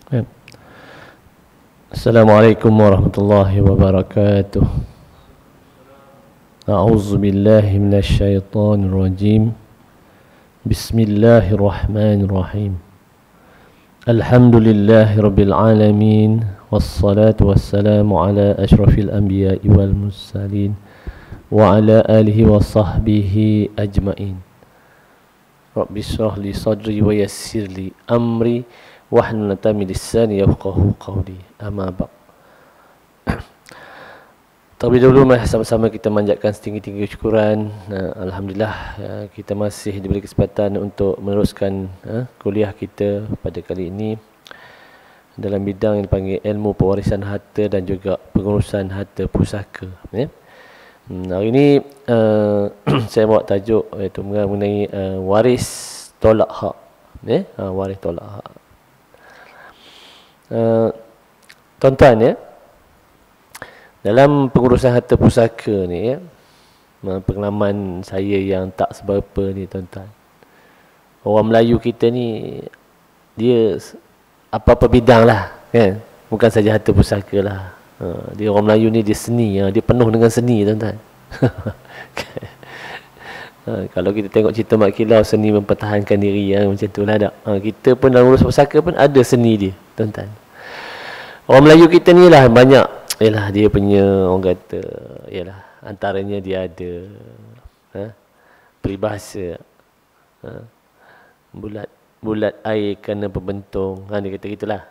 Ya. Assalamualaikum warahmatullahi wabarakatuh. A'udzu billahi minasy syaithanir rajim. Bismillahirrahmanirrahim. Alhamdulillahi rabbil alamin, wassalatu wassalamu ala asyrafil anbiya'i wal mursalin wa ala alihi wa sahbihi ajmain. Rabbi shrah li sadri wa yassir li amri wahlul 'uqdatam min lisani yafqahu qawli. Amma ba'd. Terlebih dahulu mari sama-sama kita manjatkan setinggi-tinggi syukuran. Alhamdulillah kita masih diberi kesempatan untuk meneruskan kuliah kita pada kali ini dalam bidang yang dipanggil ilmu pewarisan harta dan juga pengurusan harta pusaka. Hari ini saya bawa tajuk iaitu mengenai waris tolak hak. Waris tolak hak. Tuan-tuan ya, dalam pengurusan harta pusaka ni ya, pengalaman saya yang tak seberapa ni tuan-tuan, orang Melayu kita ni dia apa-apa bidang lah kan, bukan saja harta pusaka lah. Dia orang Melayu ni dia seni, dia penuh dengan seni tuan-tuan. Kalau kita tengok cerita Mak Kilau, seni mempertahankan diri macam tu lah tak. Kita pun dalam urus pusaka pun ada seni dia tuan-tuan. Orang Melayu kita ni lah banyak, yalah dia punya orang kata, yalah antaranya dia ada peribahasa, bulat air kerana berbentung, dia kata gitulah,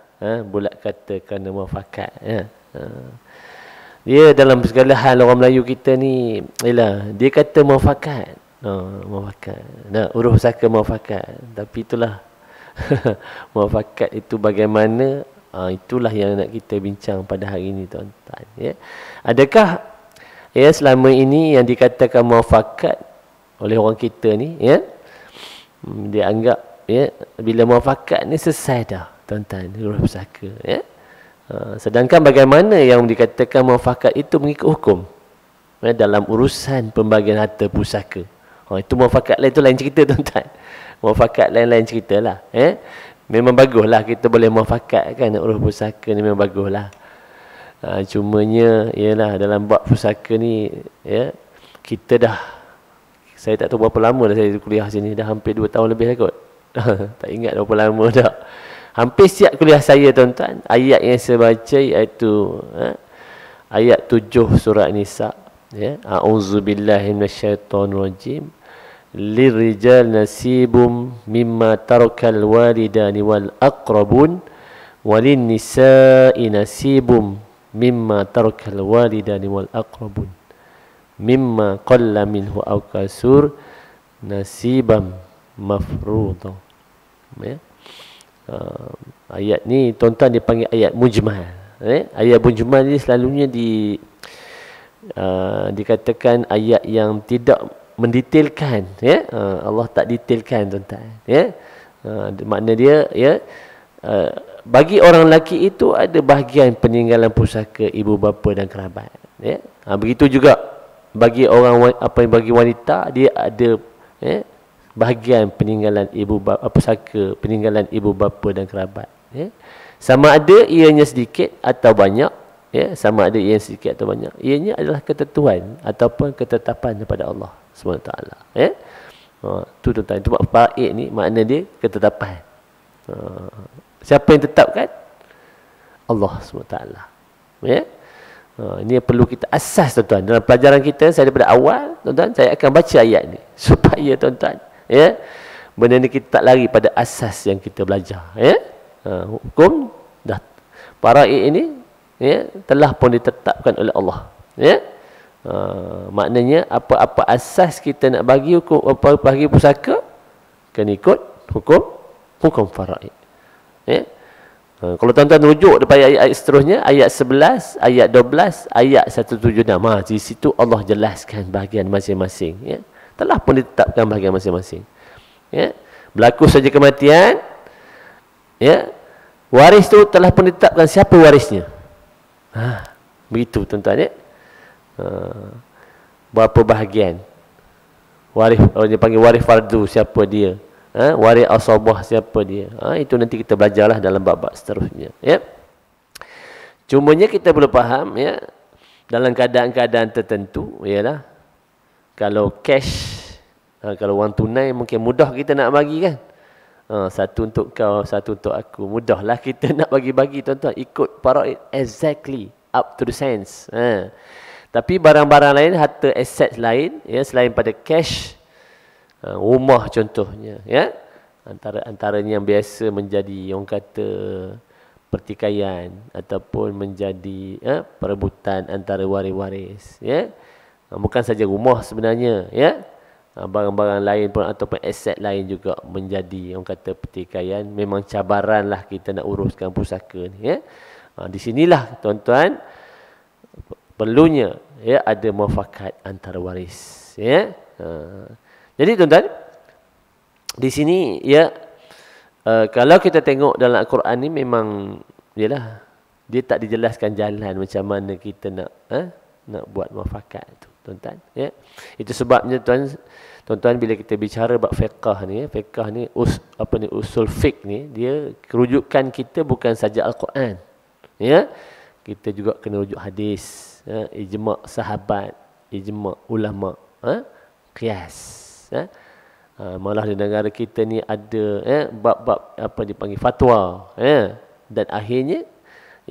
bulat kata kerana muafakat. Dia dalam segala hal orang Melayu kita ni, yalah dia kata muafakat. Muafakat. Urus pusaka muafakat. Tapi itulah muafakat itu bagaimana? Itulah yang nak kita bincang pada hari ini tuan-tuan. Ya. Adakah selama ini yang dikatakan muafakat oleh orang kita ni, dia anggap bila muafakat ni selesai dah tuan-tuan, urus pusaka. Sedangkan bagaimana yang dikatakan muafakat itu mengikut hukum dalam urusan pembagian harta pusaka. Itu muafakat lain, itu lain cerita tuan-tuan. Muafakat lain-lain cerita lah. Memang baguslah kita boleh muafakat kan, nak urus pusaka ni memang baguslah. Cumanya ialah dalam bab pusaka ni kita dah, saya tak tahu berapa lama dah saya kuliah sini, dah hampir 2 tahun lebih lah kot. Tak ingat berapa lama dah. Hampir siap kuliah saya tuan-tuan. Ayat yang saya baca iaitu ayat 7 surah Nisa. A'udzubillahi minasyaitonirrajim. Lirijal nasibum mimma tarakal walidani wal aqrabun walin nisa'i nasibum mimma tarakal walidani wal aqrabun mimma qalla minhu aw kasur nasibam mafruḍa. Ayat ni tuan-tuan dipanggil ayat mujmal. Ayat mujmal ni selalunya dikatakan ayat yang tidak mendetailkan, Allah tak detailkan tuan-tuan. Makna dia bagi orang lelaki itu ada bahagian peninggalan pusaka ibu bapa dan kerabat. Begitu juga bagi orang bagi wanita, dia ada bahagian peninggalan ibu bapa, pusaka peninggalan ibu bapa dan kerabat. Sama ada ianya sedikit atau banyak, sama ada ianya sedikit atau banyak, ianya adalah ketentuan ataupun ketetapan daripada Allah SWT. Tu tuan-tuan, itu faid ni makna dia ketetapan. Siapa yang tetapkan? Allah SWT. Ini yang perlu kita asas tuan-tuan. Dalam pelajaran kita, saya daripada awal tuan-tuan, saya akan baca ayat ni supaya tuan-tuan benda ni kita tak lari pada asas yang kita belajar. Hukum dah faraid ini telah pun ditetapkan oleh Allah. Maknanya apa-apa asas kita nak bagi hukum, bagi pusaka, kena ikut hukum faraid. Kalau tuan-tuan rujuk daripada ayat-ayat seterusnya, ayat 11, ayat 12, ayat 176, di situ Allah jelaskan bahagian masing-masing. Telah pun ditetapkan bahagian masing-masing. Berlaku saja kematian, waris tu telah pun ditetapkan siapa warisnya. Begitu tuan-tuan. Berapa bahagian waris, orang dia panggil waris fardu, siapa dia, Waris asabah siapa dia. Itu nanti kita belajarlah dalam bab-bab seterusnya. Ya. Cumanya kita perlu faham ya, dalam keadaan-keadaan tertentu ialah kalau cash, kalau wang tunai mungkin mudah kita nak bagi kan. Satu untuk kau, satu untuk aku. Mudahlah kita nak bagi-bagi tuan-tuan. Ikut faraid exactly up to the cents. Tapi barang-barang lain, harta aset lain ya, selain pada cash, rumah contohnya ya, antaranya yang biasa menjadi orang kata pertikaian ataupun menjadi perebutan antara waris-waris ya. Bukan saja rumah sebenarnya ya, barang-barang lain pun ataupun aset lain juga menjadi orang kata pertikaian. Memang cabaranlah kita nak uruskan pusaka ni ya. Di sinilah tuan-tuan perlunya ya ada muafakat antara waris ya. Jadi tuan-tuan, di sini ya, kalau kita tengok dalam Al-Quran ni memang yalah, dia tak dijelaskan jalan macam mana kita nak buat muafakat tu tuan-tuan ya. Itu sebabnya tuan-tuan bila kita bicara bab fiqh ni, fiqh ni usul fiqh ni, dia kerujukan kita bukan saja Al-Quran ya. Kita juga kena rujuk hadis, ijma' sahabat, ijma' ulama, qiyas. Malah di negara kita ni ada bab-bab apa dipanggil fatwa dan akhirnya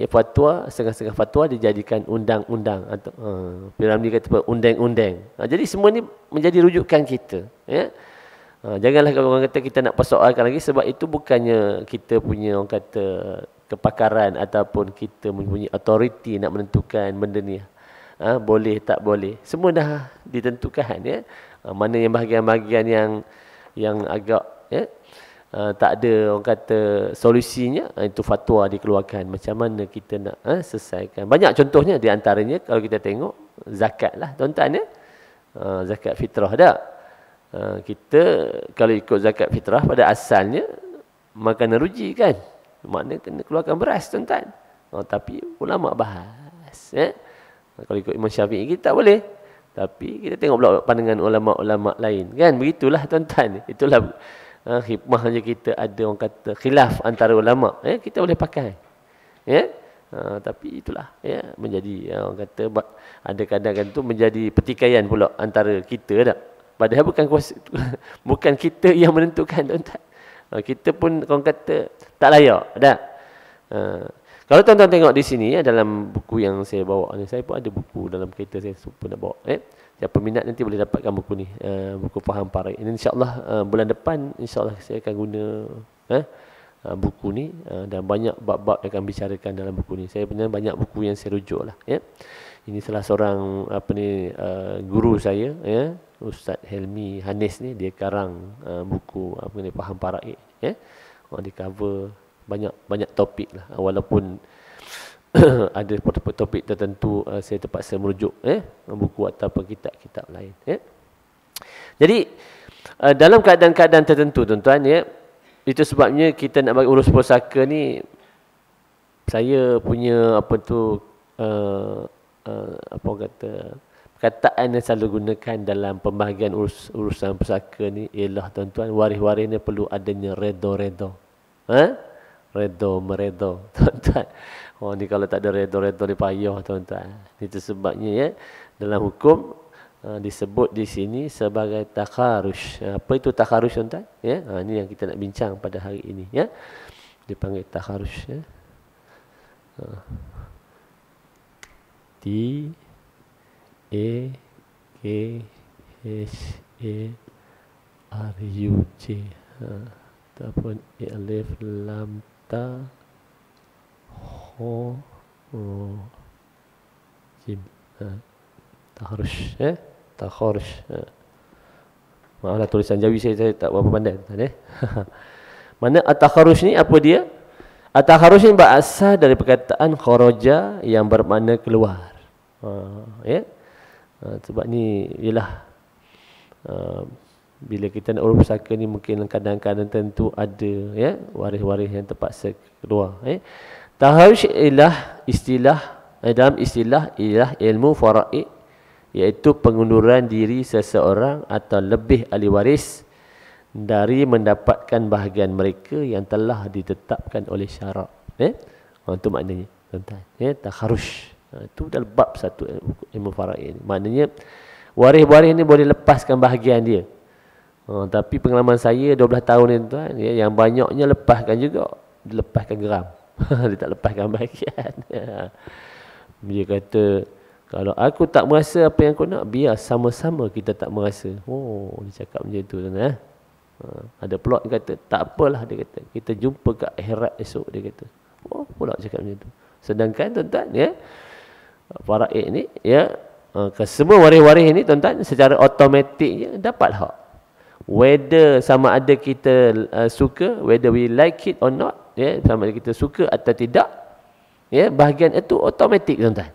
fatwa, setengah-setengah fatwa dijadikan undang-undang atau Piramli kata undang-undang. Jadi semua ni menjadi rujukan kita ya. Janganlah kalau orang kata kita nak persoalkan lagi, sebab itu bukannya kita punya orang kata kepakaran ataupun kita mempunyai authority nak menentukan benda ni boleh tak boleh. Semua dah ditentukan ya. Mana yang bahagian-bahagian yang agak tak ada orang kata solusinya, itu fatwa dikeluarkan macam mana kita nak selesaikan. Banyak contohnya, di antaranya kalau kita tengok zakat lah tuan-tuan ya. Zakat fitrah dah. Kita kalau ikut zakat fitrah pada asalnya makanan ruji kan, maknanya kena keluarkan beras tuan-tuan. Tapi ulama bahas kalau ikut Imam Syafi'i kita tak boleh. Tapi kita tengok pula pandangan ulama-ulama lain kan. Begitulah tuan-tuan. Itulah hikmahnya kita ada orang kata khilaf antara ulama. Kita boleh pakai. Ya. Tapi itulah ya, menjadi orang kata ada kadang-kadang tu menjadi pertikaian pula antara kita dah. Padahal bukan kita yang menentukan tuan-tuan. Kita pun orang kata tak layak dah. Kalau tuan-tuan tengok di sini dalam buku yang saya bawa ni, saya pun ada buku dalam kereta saya, super nak bawa. Siapa minat nanti boleh dapatkan buku ni, buku Faham Faraid. Ini insya-Allah bulan depan insya-Allah saya akan guna buku ni dan banyak bab-bab yang akan bicarakan dalam buku ni. Saya punya banyak buku yang saya rujuk lah ya. Ini salah seorang guru saya ya, Ustaz Helmi Hanis ni, dia karang buku ni Faham Faraid ya. Di cover banyak topik lah, walaupun ada topik tertentu saya terpaksa merujuk buku ataupun kitab-kitab lain ya. Jadi dalam keadaan-keadaan tertentu tuan-tuan ya, itu sebabnya kita nak bagi urus pusaka ni, saya punya perkataan yang selalu gunakan dalam pembahagian urusan pusaka ni ialah tuan-tuan, waris-waris ni perlu adanya redha-redha. Redha meredha tuan-tuan. Ni kalau tak ada redha-redha ni payah tuan-tuan. Itu sebabnya ya, dalam hukum disebut di sini sebagai takharush. Apa itu takharush tuan-tuan? Ya, ini yang kita nak bincang pada hari ini ya. Dipanggil takharush ya. T A K H A R U J ataupun alif lam ta ho jim takharush takharush. Maaflah tulisan Jawi saya tak berapa pandai Mana at-takharush ni apa dia? At-takharush ni berasal dari perkataan kharaja yang bermakna keluar. Sebab ni ialah bila kita nak urus pusaka ni mungkin kadang-kadang tentu ada ya waris-waris yang terpaksa keluar. Takharush ialah dalam istilah ialah ilmu faraid, iaitu pengunduran diri seseorang atau lebih ahli waris dari mendapatkan bahagian mereka yang telah ditetapkan oleh syarak. Itu maknanya, tuan-tuan. Takharush. Itu dalam bab satu ilmu faraid. Maknanya waris-waris ni boleh lepaskan bahagian dia. Tapi pengalaman saya 12 tahun ni tuan, yang banyaknya lepaskan juga. Dia lepaskan geram. Dia tak lepaskan bahagian. Dia kata, kalau aku tak merasa apa yang aku nak, biar sama-sama kita tak merasa. Dia cakap macam tu tuan. Ada plot kata, tak apalah, dia kata, kita jumpa kat akhirat esok, dia kata. Pula cakap macam tu. Sedangkan tuan-tuan, faraid ni, semua waris-waris ni tuan-tuan, secara automatiknya dapat hak. Whether sama ada kita suka, whether we like it or not, sama ada kita suka atau tidak, bahagian itu automatik tuan-tuan.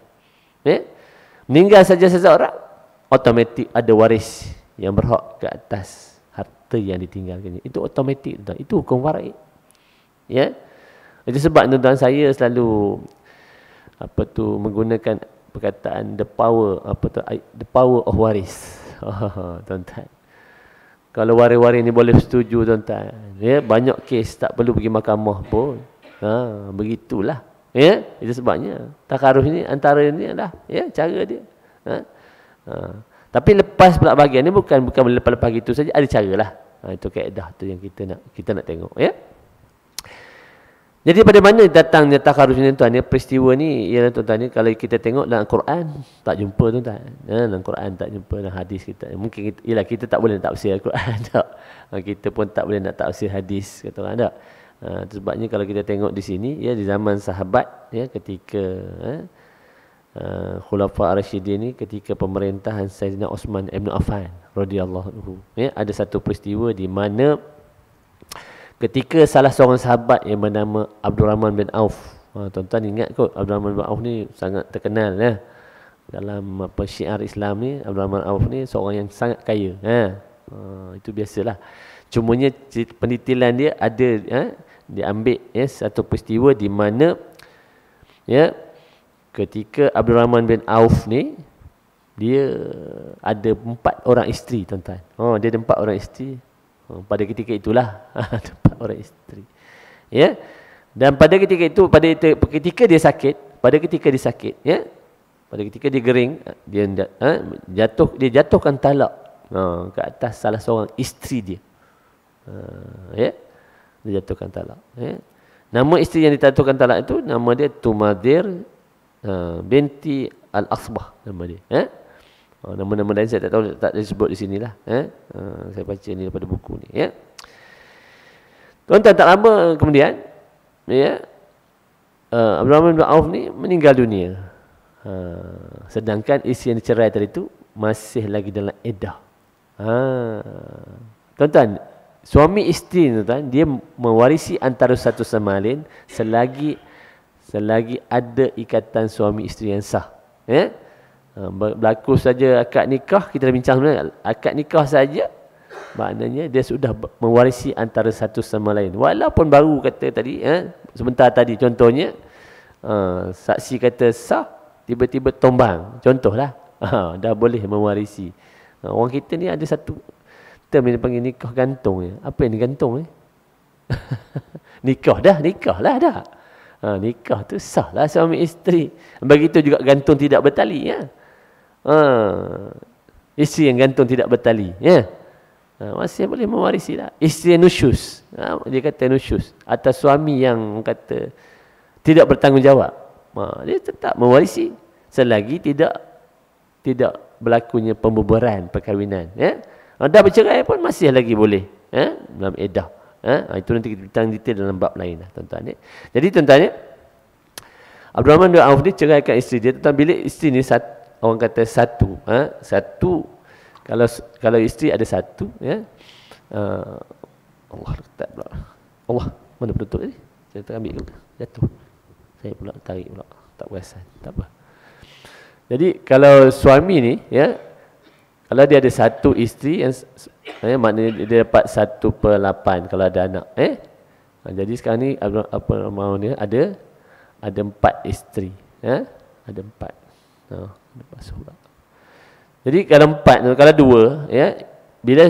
Meninggal saja seseorang, automatik ada waris yang berhak ke atas harta yang ditinggalkannya. Itu automatik tuan-tuan. Itu hukum faraid. Itu sebab tuan-tuan saya selalu menggunakan perkataan the power of waris. Tuan-tuan. Kalau waris-waris ni boleh setuju tuan-tuan, banyak kes tak perlu pergi mahkamah pun. Begitulah. Itu sebabnya takharush ni antara ni adalah cara dia. Tapi lepas pula bahagian ni bukan lepas-lepas gitu saja, ada caralah. Itu kaedah tu yang kita nak tengok, Jadi pada mana datangnya takharush ni tuan, peristiwa ni ialah tuan-tuan ni, kalau kita tengok dalam Quran tak jumpa tuan-tuan. Dalam Quran tak jumpa, dalam hadis kita. Mungkin kita tak boleh nak tafsir Al-Quran tak. Kita pun tak boleh nak tafsir hadis, kata orang tak. Sebabnya kalau kita tengok di sini, di zaman sahabat, ketika Khulafa Ar-Rasyidin ni, ketika pemerintahan Sayyidina Osman Ibn Affan radhiyallahu anhu, ada satu peristiwa di mana ketika salah seorang sahabat yang bernama Abdurrahman bin Auf, tuan-tuan ingat kot, Abdurrahman bin Auf ni sangat terkenal dalam syiar Islam ni. Abdurrahman bin Auf ni seorang yang sangat kaya. Itu biasalah. Cumanya penitilan dia ada diambil satu peristiwa di mana ketika Abdurrahman bin Auf ni, dia ada 4 orang isteri tuan-tuan. Dia ada 4 orang isteri. Pada ketika itulah 4 orang isteri. Dan pada ketika itu, ketika dia sakit, pada ketika dia gering, dia jatuhkan talak ke atas salah seorang isteri dia. Dia jatuhkan talak. Nama isteri yang dijatuhkan talak itu, nama dia Tumadir binti Al-Asbah, nama dia. Nama-nama lain saya tak tahu, tak disebut di sinilah. Saya baca ni daripada buku ni. Tuan-tuan, tak lama kemudian, Abdurrahman bin Auf ni meninggal dunia. Sedangkan isteri yang dicerai tadi tu masih lagi dalam iddah. Tuan-tuan, suami isteri tuan-tuan, dia mewarisi antara satu sama lain selagi ada ikatan suami isteri yang sah. Berlaku saja akad nikah, kita dah bincang sebenarnya, akad nikah saja maknanya dia sudah mewarisi antara satu sama lain. Walaupun baru kata tadi, sebentar tadi contohnya, saksi kata sah, tiba-tiba tombang, contohlah, dah boleh mewarisi. Orang kita ni ada satu term yang dipanggil nikah gantung. Apa yang digantung? Nikah lah dah. Nikah tu sah lah suami isteri. Begitu juga gantung tidak bertali. Isteri yang gantung tidak bertali, masih boleh mewarisi lah. Isteri yang nusyus, dia kata nusyus, atas suami yang kata tidak bertanggungjawab, dia tetap mewarisi selagi tidak berlakunya pembubaran perkahwinan. Dah bercerai pun masih lagi boleh dalam iddah. Itu nanti kita bincang detail dalam bab lain lah, tuan-tuan. Jadi tuan-tuan, Abdurrahman bin Auf ni ceraikan isteri dia. Tuan, bila isteri ni orang kata satu, kalau isteri ada satu, Allah letak pula. Allah, mana penutup ni? Saya terambil dulu, jatuh. Saya pula tarik pula, tak perasan, tak apa. Jadi kalau suami ni, kalau dia ada satu isteri, maknanya dia dapat 1/8 kalau ada anak. Jadi sekarang ni apa mau ni ada 4 isteri. Ada 4. Jadi kalau 4, kalau 2, bila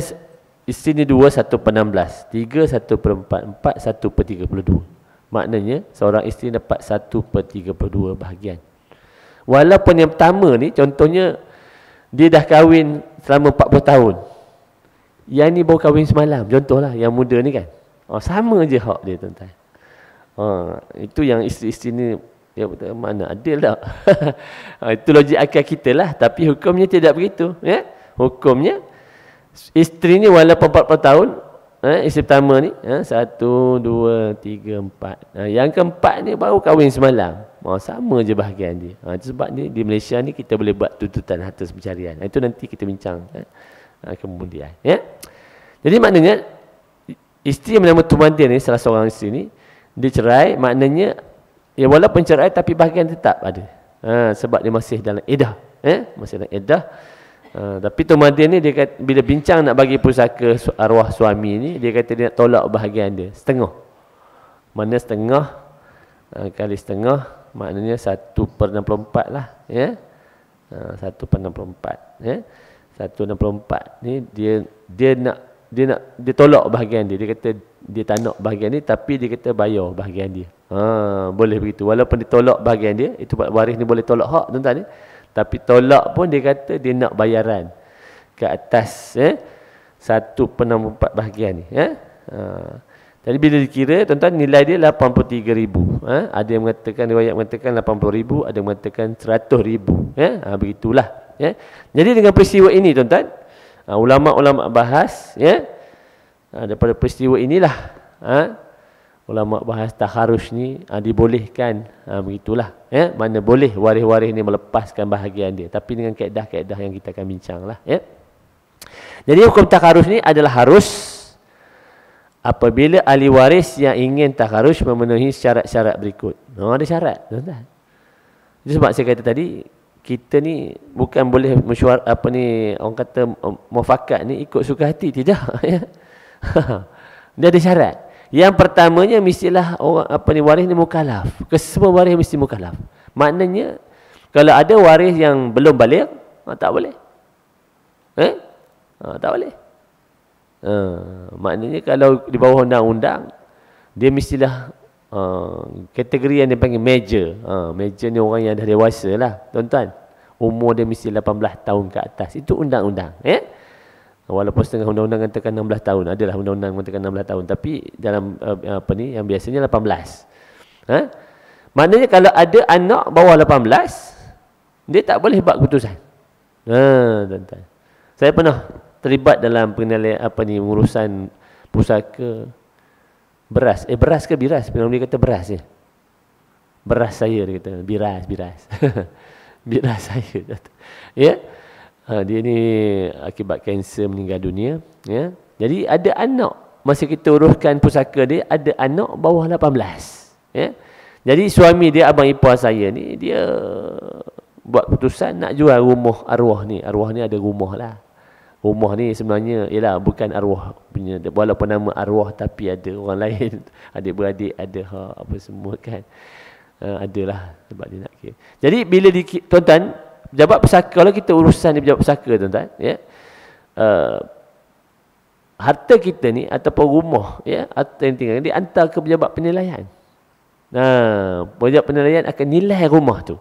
isteri ni 2 1/16, 3 1/4, 4 1/32. Maknanya seorang isteri dapat 1/32 bahagian. Walaupun yang pertama ni contohnya dia dah kahwin selama 40 tahun. Yang ni baru kahwin semalam, contohlah yang muda ni kan. Sama je hak dia tuan-tuan. Itu yang isteri-isteri ni dia mana adil tak? Itu logik akal kita lah, tapi hukumnya tidak begitu, ya. Hukumnya isteri ni walaupun 40 tahun, isteri pertama ni 1 2 3 4. Yang keempat ni baru kahwin semalam. Sama je bahagian dia. Itu sebab ni di Malaysia ni kita boleh buat tuntutan harta pencarian. Itu nanti kita bincang kemudian, ya. Jadi maknanya isteri yang bernama Tumadin ni, salah seorang isteri ni, dia cerai, maknanya ya walaupun cerai tapi bahagian tetap ada. Sebab dia masih dalam iddah, masih dalam iddah. Tapi Tumadin ni dia kata, bila bincang nak bagi pusaka arwah suami ni, dia kata dia nak tolak bahagian dia setengah. Mana setengah kali setengah maknanya 1/64 lah, ya. 1/64, ya. 1/64 ni dia tolak bahagian dia. Dia kata dia tak nak bahagian ni, tapi dia kata bayar bahagian dia. Boleh begitu. Walaupun ditolak bahagian dia, itu waris ni boleh tolak hak tuan-tuan ni. Tapi tolak pun dia kata dia nak bayaran ke atas 1/64 bahagian ni, ya. Jadi bila dikira tuan-tuan, nilai dia 83,000. Ada yang mengatakan, riwayat mengatakan 80,000, ada yang mengatakan 100,000, ya. Begitulah, ya. Jadi dengan peristiwa ini tuan-tuan, ulama-ulama bahas, ya. Daripada peristiwa inilah ulama bahas taharus ni dibolehkan, begitulah, ya. Mana boleh waris-waris ni melepaskan bahagian dia, tapi dengan kaedah-kaedah yang kita akan bincanglah, ya. Jadi hukum taharus ni adalah harus apabila ahli waris yang ingin taharus memenuhi syarat-syarat berikut. Ada syarat, tuan-tuan. Itu sebab saya kata tadi, kita ni bukan boleh mesyuarat orang kata muafakat ni ikut suka hati, tidak, ya. Dia ada syarat. Yang pertamanya mestilah orang waris ni mukallaf. Kesemua waris mesti mukallaf. Maknanya kalau ada waris yang belum baligh, tak boleh. Tak boleh. Maknanya kalau di bawah undang-undang, dia mestilah kategori yang dia panggil major. Major ni orang yang dah dewasa lah, tuan-tuan. Umur dia mesti 18 tahun ke atas. Itu undang-undang, ya. Walaupun setengah undang-undang katakan 16 tahun, adalah undang-undang katakan 16 tahun, tapi dalam yang biasanya 18. Maknanya kalau ada anak bawah 18, dia tak boleh buat keputusan. Tuan-tuan. Saya pernah terlibat dalam penilaian urusan pusaka beras. Beras ke biras? Dia kata beras je. Beras saya, dia kata. Biras. Biras saya. Ya. Dia ni akibat kanser meninggal dunia, ya. Jadi ada anak, masa kita uruskan pusaka dia, ada anak bawah 18, ya. Jadi suami dia, abang ipar saya ni, dia buat keputusan nak jual rumah arwah ni. Arwah ni ada rumah lah. Rumah ni sebenarnya ialah bukan arwah punya, walaupun nama arwah, tapi ada orang lain, adik-beradik, ada apa semua kan. Adalah sebab dia nak kira. Jadi bila tuan-tuan, pejabat pusaka, kalau kita urusan di pejabat pusaka tuan-tuan, ya. Harta kita ni ataupun rumah, ya, harta yang tinggal dia hantar ke pejabat penilaian. Pejabat penilaian akan nilai rumah tu.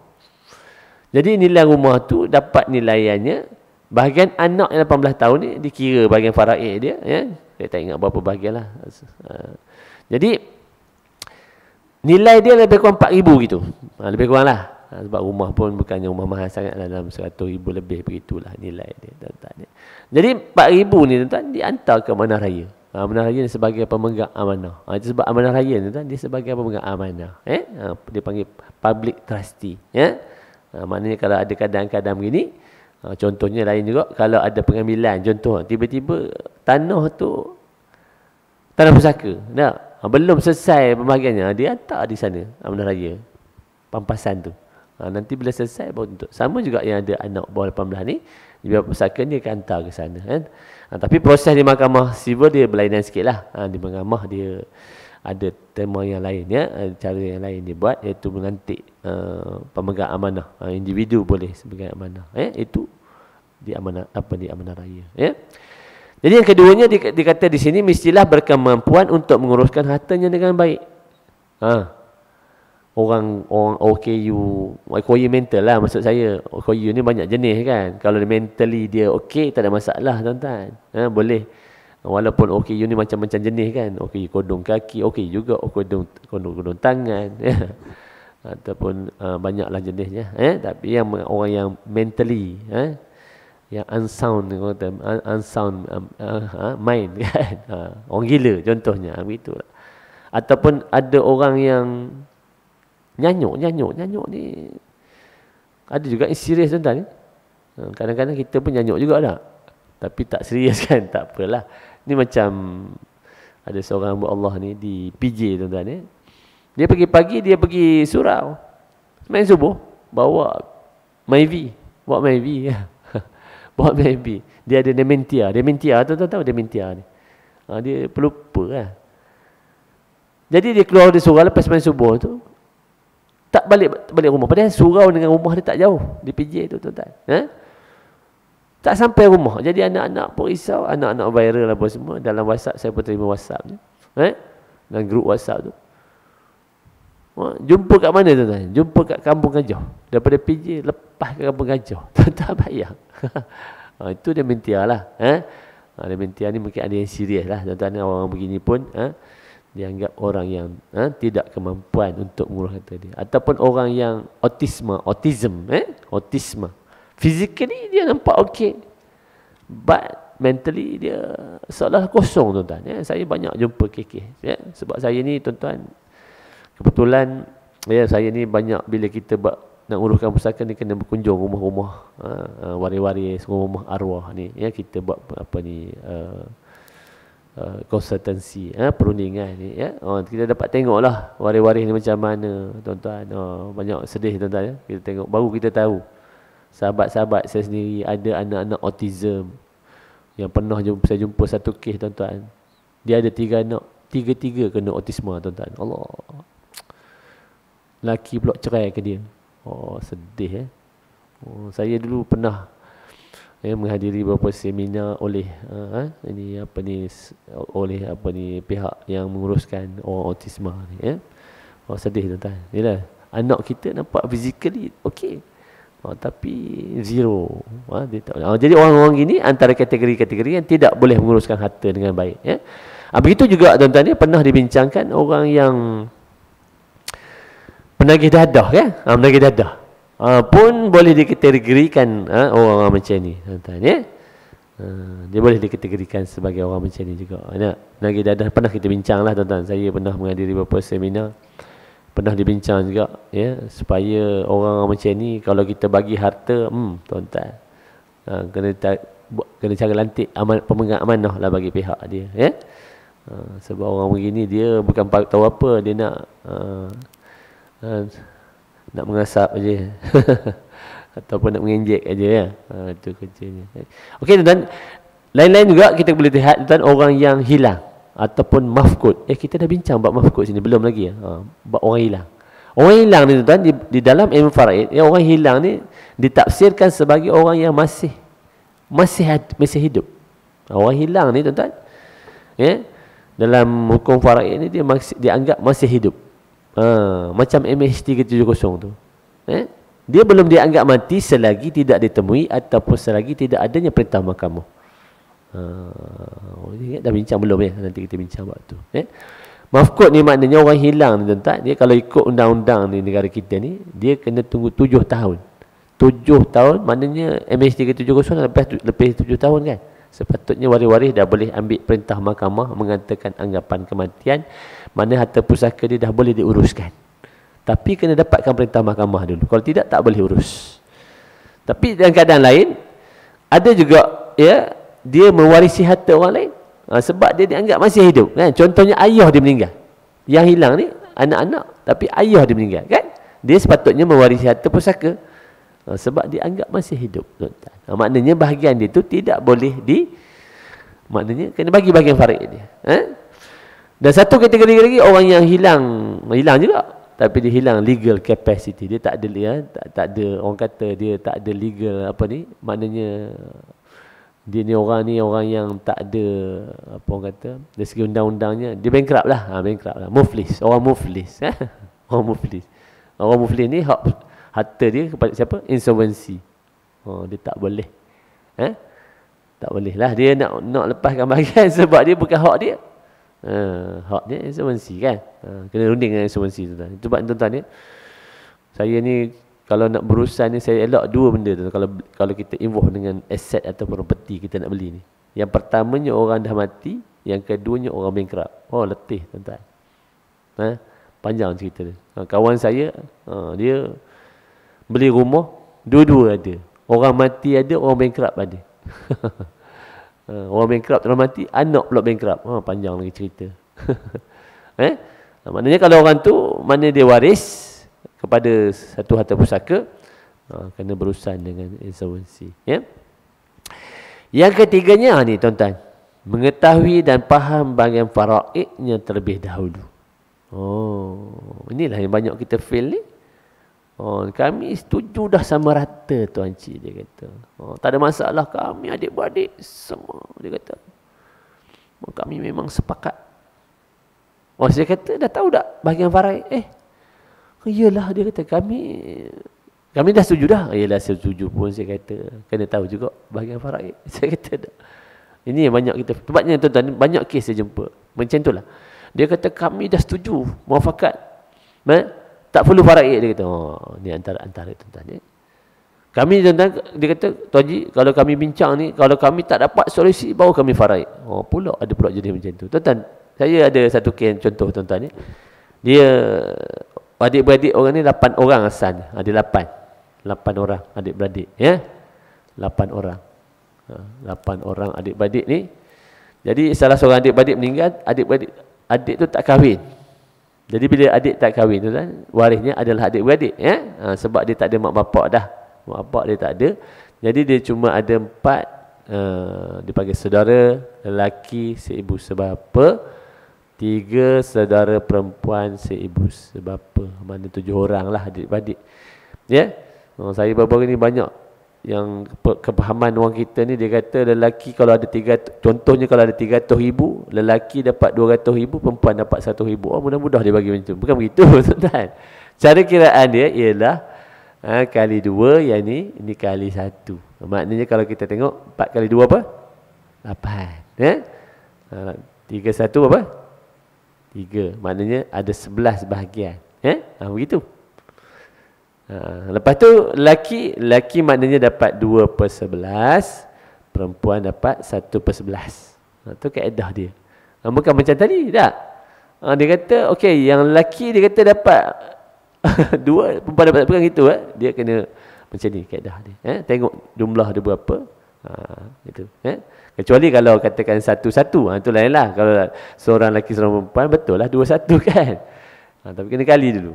Jadi nilai rumah tu dapat nilaiannya. Bahagian anak yang 18 tahun ni dikira bahagian faraid dia, ya. Saya tak ingat berapa bahagian lah. Jadi nilai dia lebih kurang 4,000 gitu. Lebih kurang lah. Sebab rumah pun bukannya rumah mahal sangat lah, dalam 100,000 lebih begitulah nilai dia, tuan-tuan. Jadi 4,000 ni tuan-tuan dihantar ke Amanah Raya. Amanah Raya ni sebagai pemegang amanah. Itu sebab Amanah Raya ni tuan, dia sebagai pemegang amanah. Dia panggil public trustee, ya. Maknanya kalau ada kadang-kadang begini, contohnya lain juga, kalau ada pengambilan, contoh tiba-tiba tanah tu tanah pusaka, belum selesai pembahagiannya, dia hantar di sana Amanah Raya, pampasan tu. Nanti bila selesai baru tuntut. Sama juga yang ada anak bawah 18 ni, dia pusaka dia akan hantar ke sana, kan. Tapi proses di mahkamah civil dia berlainan sikit lah. Di mahkamah dia ada tema yang lain, ya. Cara yang lain dia buat, iaitu melantik pemegang amanah. Individu boleh sebagai amanah, Itu di amanah, di Amanah Raya, ya. Jadi yang keduanya dikata di sini mestilah berkemampuan untuk menguruskan hartanya dengan baik. Orang OKU mental lah maksud saya. OKU ni banyak jenis kan. Kalau mentally dia okey, tak ada masalah tuan-tuan. Boleh. Walaupun OKU ni macam-macam jenis kan. OKU kodong kaki, okey juga kodong tangan. Ataupun banyaklah jenisnya. Tapi yang orang yang mentally, yang unsound mind kan. Orang gila contohnya, begitulah. Ataupun ada orang yang nyanyuk ni ada juga yang serius tuan-tuan. Kadang-kadang kita pun nyanyuk juga tak, tapi tak serius kan, tak apalah. Ni macam ada seorang hamba Allah ni di PJ tuan-tuan. Dia pagi-pagi dia pergi surau, main subuh, bawa Myvi. Bawa Myvi. Dia ada dementia tuan-tuan tahu dementia ni. Dia pelupa lah. Jadi dia keluar dari surau lepas main subuh tu, tak balik rumah. Padahal surau dengan rumah dia tak jauh di PJ tu tuan-tuan. Tak sampai rumah. Jadi anak-anak pun risau, anak-anak viral apa semua. Dalam WhatsApp, saya pun terima WhatsApp ni. Dalam grup WhatsApp tu. Jumpa kat mana tuan-tuan? Jumpa kat Kampung Gajah. Daripada PJ lepas ke Kampung Gajah. Tuan-tuan bayang. Itu dementia lah. Dementia ni mungkin ada yang serius lah. Tuan-tuan, orang begini pun dianggap orang yang tidak kemampuan untuk mengurus harta dia. Ataupun orang yang autism. Physically dia nampak okey, but mentally dia seolah kosong tuan-tuan. Saya banyak jumpa kes. Sebab saya ni tuan-tuan, kebetulan saya ni banyak bila kita nak uruskan pusaka ni kena berkunjung rumah-rumah waris-waris, rumah arwah ni. Kita buat konsultansi, perundingan ni. Kita dapat tengoklah waris-waris ni macam mana tuan-tuan. Banyak sedih tuan-tuan. Kita tengok, baru kita tahu sahabat-sahabat saya sendiri ada anak-anak autism. Yang pernah saya jumpa satu kes tuan-tuan, dia ada 3 anak, tiga kena autisma tuan-tuan. Allah, laki pula cerai ke dia. Sedih. Saya dulu pernah menghadiri beberapa seminar oleh pihak yang menguruskan orang autisma ni. Sedih tuan-tuan. Yalah, anak kita nampak physically okey, tapi zero. Jadi orang-orang gini antara kategori-kategori yang tidak boleh menguruskan harta dengan baik. Begitu juga tuan-tuan ni pernah dibincangkan orang yang penagih dadah penagih dadah pun boleh dikategorikan orang-orang macam ni tuan-tuan. Dia boleh dikategorikan sebagai orang macam ni juga. Penagih dadah pernah kita bincang lah tuan-tuan. Saya pernah menghadiri beberapa seminar, pernah dibincang juga supaya orang macam ni kalau kita bagi harta tuan-tuan, kena cara lantik pemegang amanah lah bagi pihak dia. Sebab orang begini dia bukan tahu apa, dia nak mengasap aja ataupun nak menginjek aja itu kerjanya. Okey tuan-tuan, lain-lain juga kita boleh lihat tuan, orang yang hilang ataupun mafkud. Kita dah bincang bab mafkud sini, belum lagi bab orang hilang. Orang hilang ni tuan, di dalam ilmu faraid, orang hilang ni ditafsirkan sebagai orang yang masih hidup. Orang hilang ni tuan-tuan, dalam hukum faraid ni dia dianggap masih hidup. Macam MH370 tu. Dia belum dianggap mati selagi tidak ditemui ataupun selagi tidak adanya perintah mahkamah. Dah bincang belum nanti kita bincang waktu. Mafkud ni maknanya orang hilang ni tuan-tuan. Dia kalau ikut undang-undang di negara kita ni, dia kena tunggu 7 tahun. 7 tahun maknanya MH370 lebih 7 tahun kan. Sepatutnya waris-waris dah boleh ambil perintah mahkamah mengatakan anggapan kematian, mana harta pusaka dia dah boleh diuruskan. Tapi kena dapatkan perintah mahkamah dulu. Kalau tidak, tak boleh urus. Tapi dalam keadaan lain, ada juga dia mewarisi harta orang lain. Sebab dia dianggap masih hidup kan. Contohnya ayah dia meninggal, yang hilang ni anak-anak, tapi ayah dia meninggal kan. Dia sepatutnya mewarisi harta pusaka sebab dianggap masih hidup. Maknanya bahagian dia tu tidak boleh maknanya kena bagi bahagian farid dia. Dan satu kategori lagi orang yang hilang juga, tapi dia hilang legal capacity. Dia tak ada tak ada, orang kata dia tak ada legal maknanya Dia ni orang yang tak ada, apa orang kata, dari segi undang-undangnya, dia bankrupt lah. Bankrupt lah. Muflis. Orang muflis. Orang muflis. Orang muflis ni harta dia kepada siapa? Insolvency. Dia tak boleh. Tak boleh lah. Dia nak lepaskan bahagian sebab dia bukan hak dia. Hak dia insolvency kan. Kena runding dengan insolvency tu. Sebab tuan-tuan ni, saya ni kalau nak berurusan ni, saya elak dua benda tu. Kalau kita involve dengan aset atau property kita nak beli ni. Yang pertamanya orang dah mati, yang keduanya orang bankrupt. Letih tuan-tuan. Panjang cerita dia. Kawan saya, dia beli rumah, dua-dua ada. Orang mati ada, orang bankrupt ada. Orang bankrupt terus mati, anak pula bankrupt. Panjang lagi cerita. Maknanya kalau orang tu, mana dia waris kepada satu harta pusaka, kena berurusan dengan insolvency. Yang ketiganya ni tuan-tuan, mengetahui dan faham bahagian faraidnya terlebih dahulu. Inilah yang banyak kita fail ni. Kami setuju dah sama rata tuan cik, dia kata. Tak ada masalah, kami adik-beradik semua, dia kata. Kami memang sepakat. Saya kata, dah tahu tak bahagian faraid? Iyalah, dia kata, kami dah setuju dah. Iyalah, saya setuju pun, saya kata, kena tahu juga bahagian faraid. Saya kata dah. Ini yang banyak kita, sebabnya tuan-tuan, banyak kes saya jumpa macam tu lah. Dia kata, kami dah setuju, muafakat, tak perlu faraid. Dia kata, ni antara tuan-tuan. Kami tuan-tuan, dia kata, Tuan Haji, kalau kami bincang ni, kalau kami tak dapat solusi, baru kami faraid. Pula ada pula jadi macam tu. Tuan-tuan, saya ada satu kes contoh tuan-tuan ni. Dia adik-beradik orang ni 8 orang asal. Ada 8 orang adik-beradik. 8 orang. 8 orang adik-beradik ni. Jadi salah seorang adik-beradik meninggal, adik tu tak kahwin. Jadi bila adik tak kahwin tu kan, warisnya adalah adik-beradik. Sebab dia tak ada mak bapak dah. Mak bapak dia tak ada. Jadi dia cuma ada 4, dipanggil saudara lelaki seibu sebapa, 3 saudara perempuan seibu sebapa. Mana 7 orang lah adik-beradik. Saya baru-baru ni banyak yang kepahaman orang kita ni, dia kata lelaki kalau ada 300, contohnya kalau ada 300,000, lelaki dapat 200,000, perempuan dapat 100,000. Mudah-mudah dia bagi macam tu. Bukan begitu tuan-tuan. Cara kiraan dia ialah kali 2, yang ni kali 1. Maknanya kalau kita tengok 4 kali 2 apa? 8. 3 1 apa? 3. Maknanya ada 11 bahagian. Begitu. Lepas tu laki maknanya dapat 2/11, perempuan dapat 1/11. Itu kaedah dia. Bukan macam tadi, tak? Dia kata okey, yang lelaki dia kata dapat 2, perempuan dapat bukan gitu. Dia kena macam ni kaedah dia. Tengok jumlah dia berapa. Gitu. Kecuali kalau katakan 1-1, itu lain lah. Kalau seorang lelaki seorang perempuan, betul lah 2-1 kan. Tapi kena kali dulu.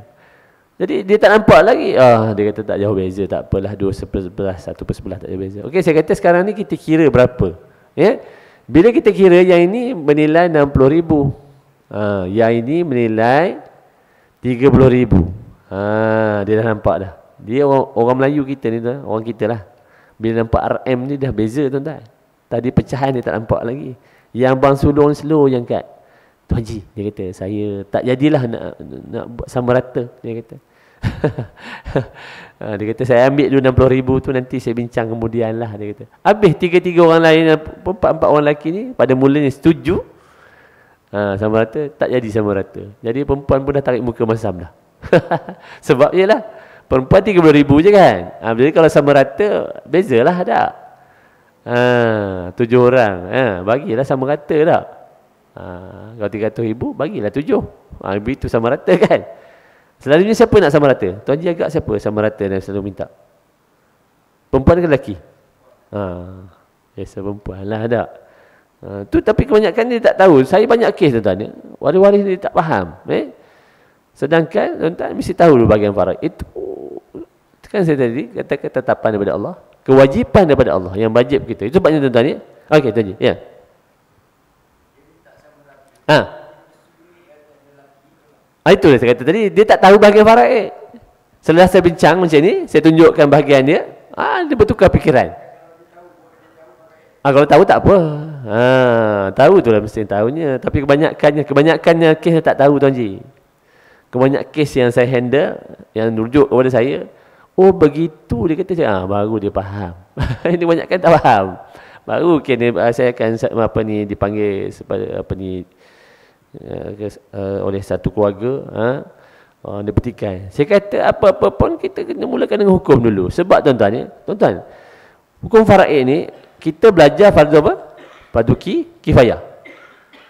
Jadi dia tak nampak lagi. Dia kata tak jauh beza, tak apalah, 2/11, 1/11 tak jauh beza. Okey, saya kata sekarang ni kita kira berapa. Bila kita kira yang ini bernilai 60,000. Yang ini bernilai 30,000. Dia dah nampak dah. Dia orang Melayu kita ni, orang kita lah. Bila nampak RM ni dah beza tuan-tuan. Tadi pecahan dia tak nampak lagi. Yang bang sulung slow yang kat. Tuan Haji, dia kata, saya tak jadilah nak buat sama rata. Dia kata. Dia kata, saya ambil dulu 60,000 tu, nanti saya bincang kemudian lah. Dia kata. Habis 3 orang lain, 4 orang lelaki ni, pada mulanya setuju. Sama rata, tak jadi sama rata. Jadi perempuan pun dah tarik muka masam dah. Sebab yelah, perempuan 30,000 je kan. Jadi kalau sama rata, bezalah tak? 7 orang. Bagilah sama rata tak? Kalau 300,000, bagilah 7. Itu sama rata kan. Selalunya siapa nak sama rata? Tuan Haji agak siapa sama rata dan selalu minta? Perempuan ke lelaki? Biasa perempuan lah tak. Tu tapi kebanyakan dia tak tahu. Saya banyak kes tuan-tuan. Waris-waris ni tak faham. Sedangkan tuan-tuan mesti tahu dulu bahagian faraid. Itu kan saya tadi kata ketetapan daripada Allah, kewajipan daripada Allah yang wajib kita. Itu sebabnya tuan-tuan ni. Okey Tuan Haji. Ya. Itu saya kata tadi, dia tak tahu bahagian faraid. Setelah saya bincang macam ni, saya tunjukkan bahagian dia, dia bertukar fikiran. Kalau tahu tak apa. Tahu tu lah mesti tahunya. Tapi kebanyakannya kes tak tahu Tuan Haji. Kebanyakan kes yang saya handle, yang rujuk kepada saya, oh begitu dia kata, baru dia faham. Ini kebanyakan tak faham. Baru saya akan dipanggil oleh satu keluarga, dia petikai. Saya kata apa-apa pun kita kena mulakan dengan hukum dulu. Sebab tuan-tuan, hukum faraid ni kita belajar fardu apa? Fardu kifayah.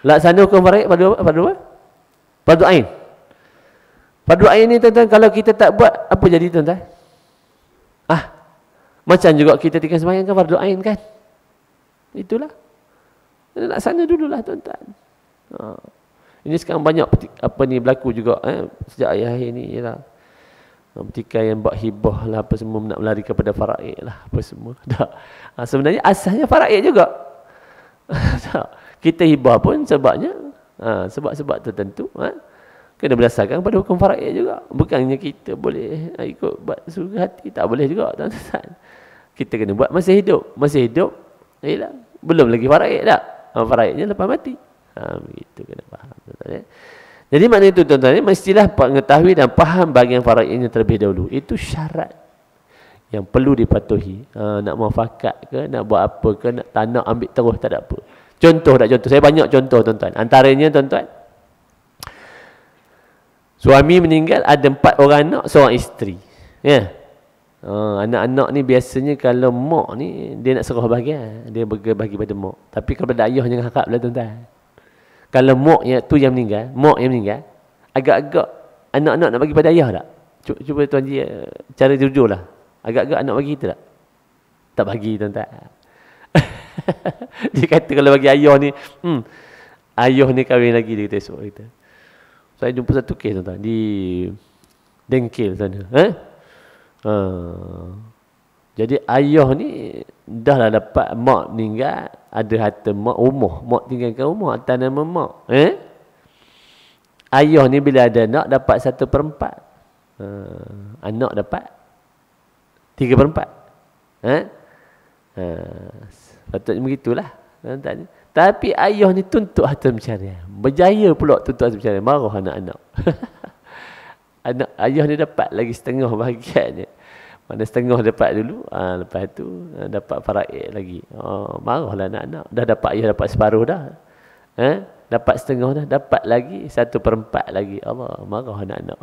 Laksana hukum faraid fardu apa? Fardu ain. Fardu ain ni tuan-tuan, kalau kita tak buat, apa jadi tuan-tuan? Macam juga kita tinggal sembahyang kan fardu ain kan? Itulah. Laksana dululah tuan-tuan. Ini sekarang banyak berlaku juga sejak akhir ni ialah petikai yang buat hibah lah, apa semua nak melari kepada faraid lah, apa semua. Sebenarnya asalnya faraid juga. Kita hibah pun sebabnya sebab-sebab tertentu kena berdasarkan pada hukum faraid juga. Bukannya kita boleh ikut buat suka hati, tak boleh juga tuan-tuan. Kita kena buat masa hidup ialah belum lagi faraid tak. Faraidnya lepas mati. Begitu kena faham tuan-tuan. Jadi maknanya itu tuan-tuan, mestilah mengetahui dan faham bahagian faraid ini terlebih dahulu. Itu syarat yang perlu dipatuhi. Nak muafakat ke, nak buat apa ke, tak nak ambil terus, tak ada apa. Contoh. Saya banyak contoh tuan-tuan. Antaranya tuan-tuan, suami meninggal, ada 4 orang anak, seorang isteri. Ya. Anak-anak ni biasanya kalau mak ni, dia nak serah bahagian. Dia bagi pada mak. Tapi kalau pada ayah jangan harap lah tuan-tuan. Kalau mak yang meninggal, agak-agak anak-anak nak bagi pada ayah tak? Cuba Tuan Haji cara jujur lah. Agak-agak anak bagi kita tak? Tak bagi tuan-tuan. Dia kata kalau bagi ayah ni, ayah ni kahwin lagi, dia kata esok kita. Saya jumpa satu kes tuan-tuan di Dengkil sana. Jadi ayah ni dah lah dapat mak meninggal, ada harta mak, rumah, mak tinggalkan rumah atas nama mak. Ayah ni bila ada anak dapat 1/4. Anak dapat 3/4. Patutnya begitulah. Tapi ayah ni tuntut harta pencarian. Berjaya pula tuntut harta pencarian. Marah anak-anak. Ayah ni dapat lagi setengah bahagiannya. Mana setengah dapat dulu, lepas tu dapat faraid lagi. Marahlah anak-anak. Dah dapat, ayah dapat separuh dah. Dapat setengah dah, dapat lagi 1/4 lagi. Allah, marah anak-anak.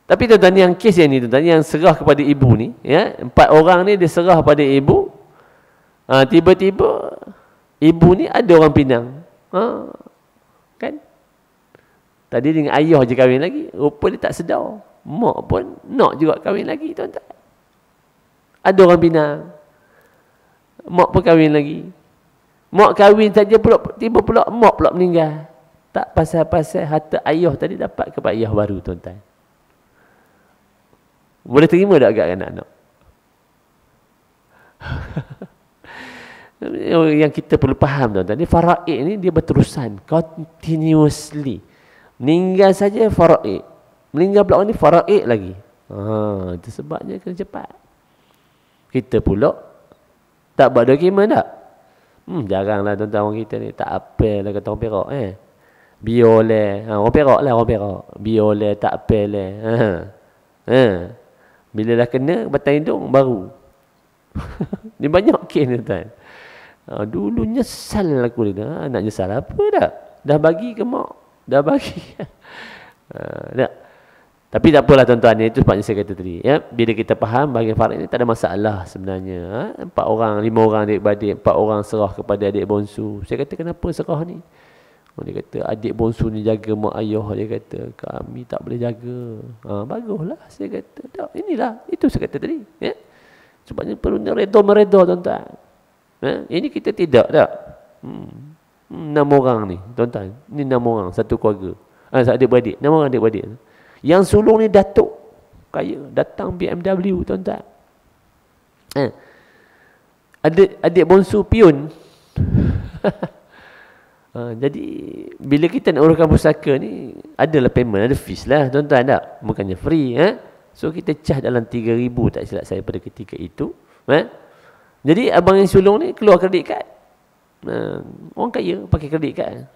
Tapi tuan-tuan, yang kes yang ni tuan-tuan, yang serah kepada ibu ni, 4 orang ni dia serah pada ibu. Tiba-tiba ibu ni ada orang pinang. Kan? Tadi dengan ayah je kahwin lagi, rupa dia tak sedar. Mak pun nak juga kahwin lagi tuan-tuan. Ada orang pinang. Mak pun kahwin lagi. Mak kahwin saja pula, tiba pula mak pula meninggal. Tak pasal-pasal harta ayah tadi dapat kepada ayah baru tuan-tuan. Boleh terima tak agak anak-anak? Yang kita perlu faham tuan-tuan, ni faraid ni dia berterusan continuously. Meninggal saja faraid, meninggal pula ni faraid lagi. Itu sebabnya kena cepat. Kita pula tak buat dokumen tak? Jaranglah tuan-tuan orang kita ni tak apel lah kata orang Perak. Biar lah, orang Perak lah, orang Perak. Biar lah, tak apel lah. Bila dah kena batang hidung baru. Ni banyak kes ni tuan. Dulu nyesal aku dia. Nak nyesal apa dah? Dah bagi ke mak? Dah bagi. Tak. Tapi tak apalah tuan-tuan, itu sebabnya saya kata tadi. Bila kita faham bahagian faraid ni tak ada masalah sebenarnya. 4 orang, 5 orang adik-beradik, 4 orang serah kepada adik bonsu. Saya kata kenapa serah ni? Dia kata adik bonsu ni jaga mak ayah. Dia kata kami tak boleh jaga. Baguslah. Saya kata tak, inilah. Itu saya kata tadi. Sebabnya perlu mereda tuan-tuan. Ini kita tidak tak. 6 orang ni tuan-tuan. Ini 6 orang, satu keluarga. Adik-beradik. 6 orang adik-beradik. Yang sulung ni datuk kaya, datang BMW tuan-tuan. Adik bonsu pion. Jadi bila kita nak uruskan pusaka ni, adalah payment, ada fees lah tuan-tuan tak? Bukannya free. So kita charge dalam 3,000 tak silap saya pada ketika itu. Jadi abang yang sulung ni keluar kredit kad. Orang kaya pakai kredit kad.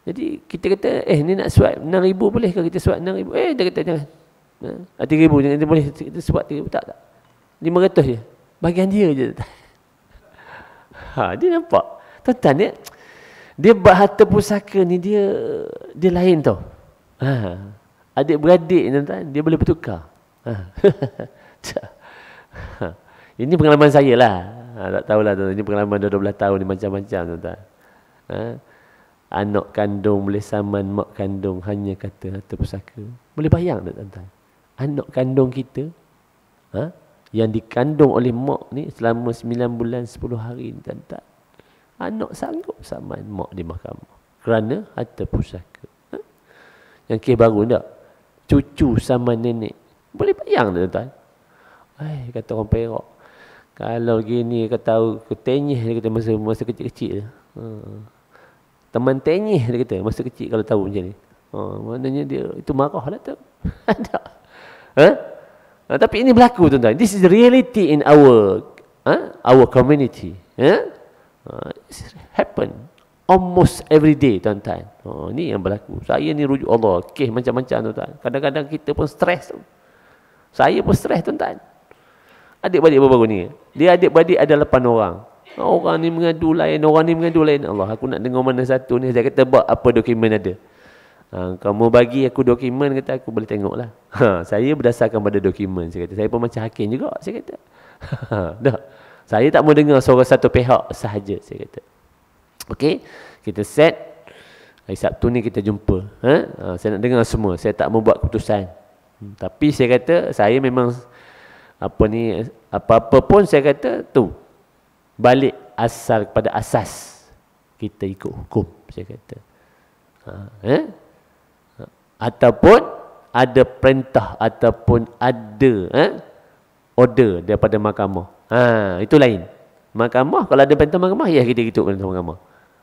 Jadi kita kata, ni nak swipe 6,000 boleh ke kita swipe 6,000? Dia kata jangan. 3,000 jangan, dia boleh kita swipe 3,000. Tak. 500 je. Bagian dia je. Dia nampak. Tuan-tuan, dia harta pusaka ni dia lain tau. Adik-beradik tuan-tuan, dia boleh bertukar. Ini pengalaman saya lah. Tak tahulah tuan-tuan. Ini pengalaman 12 tahun ni macam-macam tuan-tuan. Anak kandung boleh saman mak kandung hanya kata harta pusaka. Boleh bayang tak tuan-tuan? Anak kandung kita yang dikandung oleh mak ni selama 9 bulan 10 hari ni tuan-tuan. Anak sanggup saman mak di mahkamah kerana harta pusaka. Yang kes baru tak? Cucu saman nenek. Boleh bayang tak tuan-tuan? Kata orang Perak, kalau gini kau tahu, kau tenyih dia kata masa kecil-kecil. Teman tenyih dia kata masa kecil kalau tahu macam ni. Maknanya dia itu marah lah tu. Tapi ini berlaku tuan-tuan. This is the reality in our community. It happen almost every day tuan-tuan. Ni yang berlaku. Saya ni rujuk Allah. Kes macam-macam tuan-tuan. Kadang-kadang kita pun stres tu. Saya pun stres tuan-tuan. Adik-beradik baru ni. Dia adik-beradik ada 8 orang. Orang ni mengadu lain, orang ni mengadu lain. Allah, aku nak dengar mana satu ni. Saya kata, buat apa dokumen ada? Kamu bagi aku dokumen, kata aku boleh tengok lah. Saya berdasarkan pada dokumen. Saya kata, saya pun macam hakim juga. Saya kata, dah. Saya tak mau dengar suara satu pihak sahaja. Saya kata, okey, kita set. Hari Sabtu ni kita jumpa. Saya nak dengar semua. Saya tak mau buat keputusan. Tapi saya kata, saya memang apa-apa pun saya kata tu balik asal kepada asas kita ikut hukum, saya kata. Ataupun ada perintah ataupun ada order daripada mahkamah. Itu lain. Mahkamah kalau ada perintah mahkamah, ya kita ikut perintah mahkamah.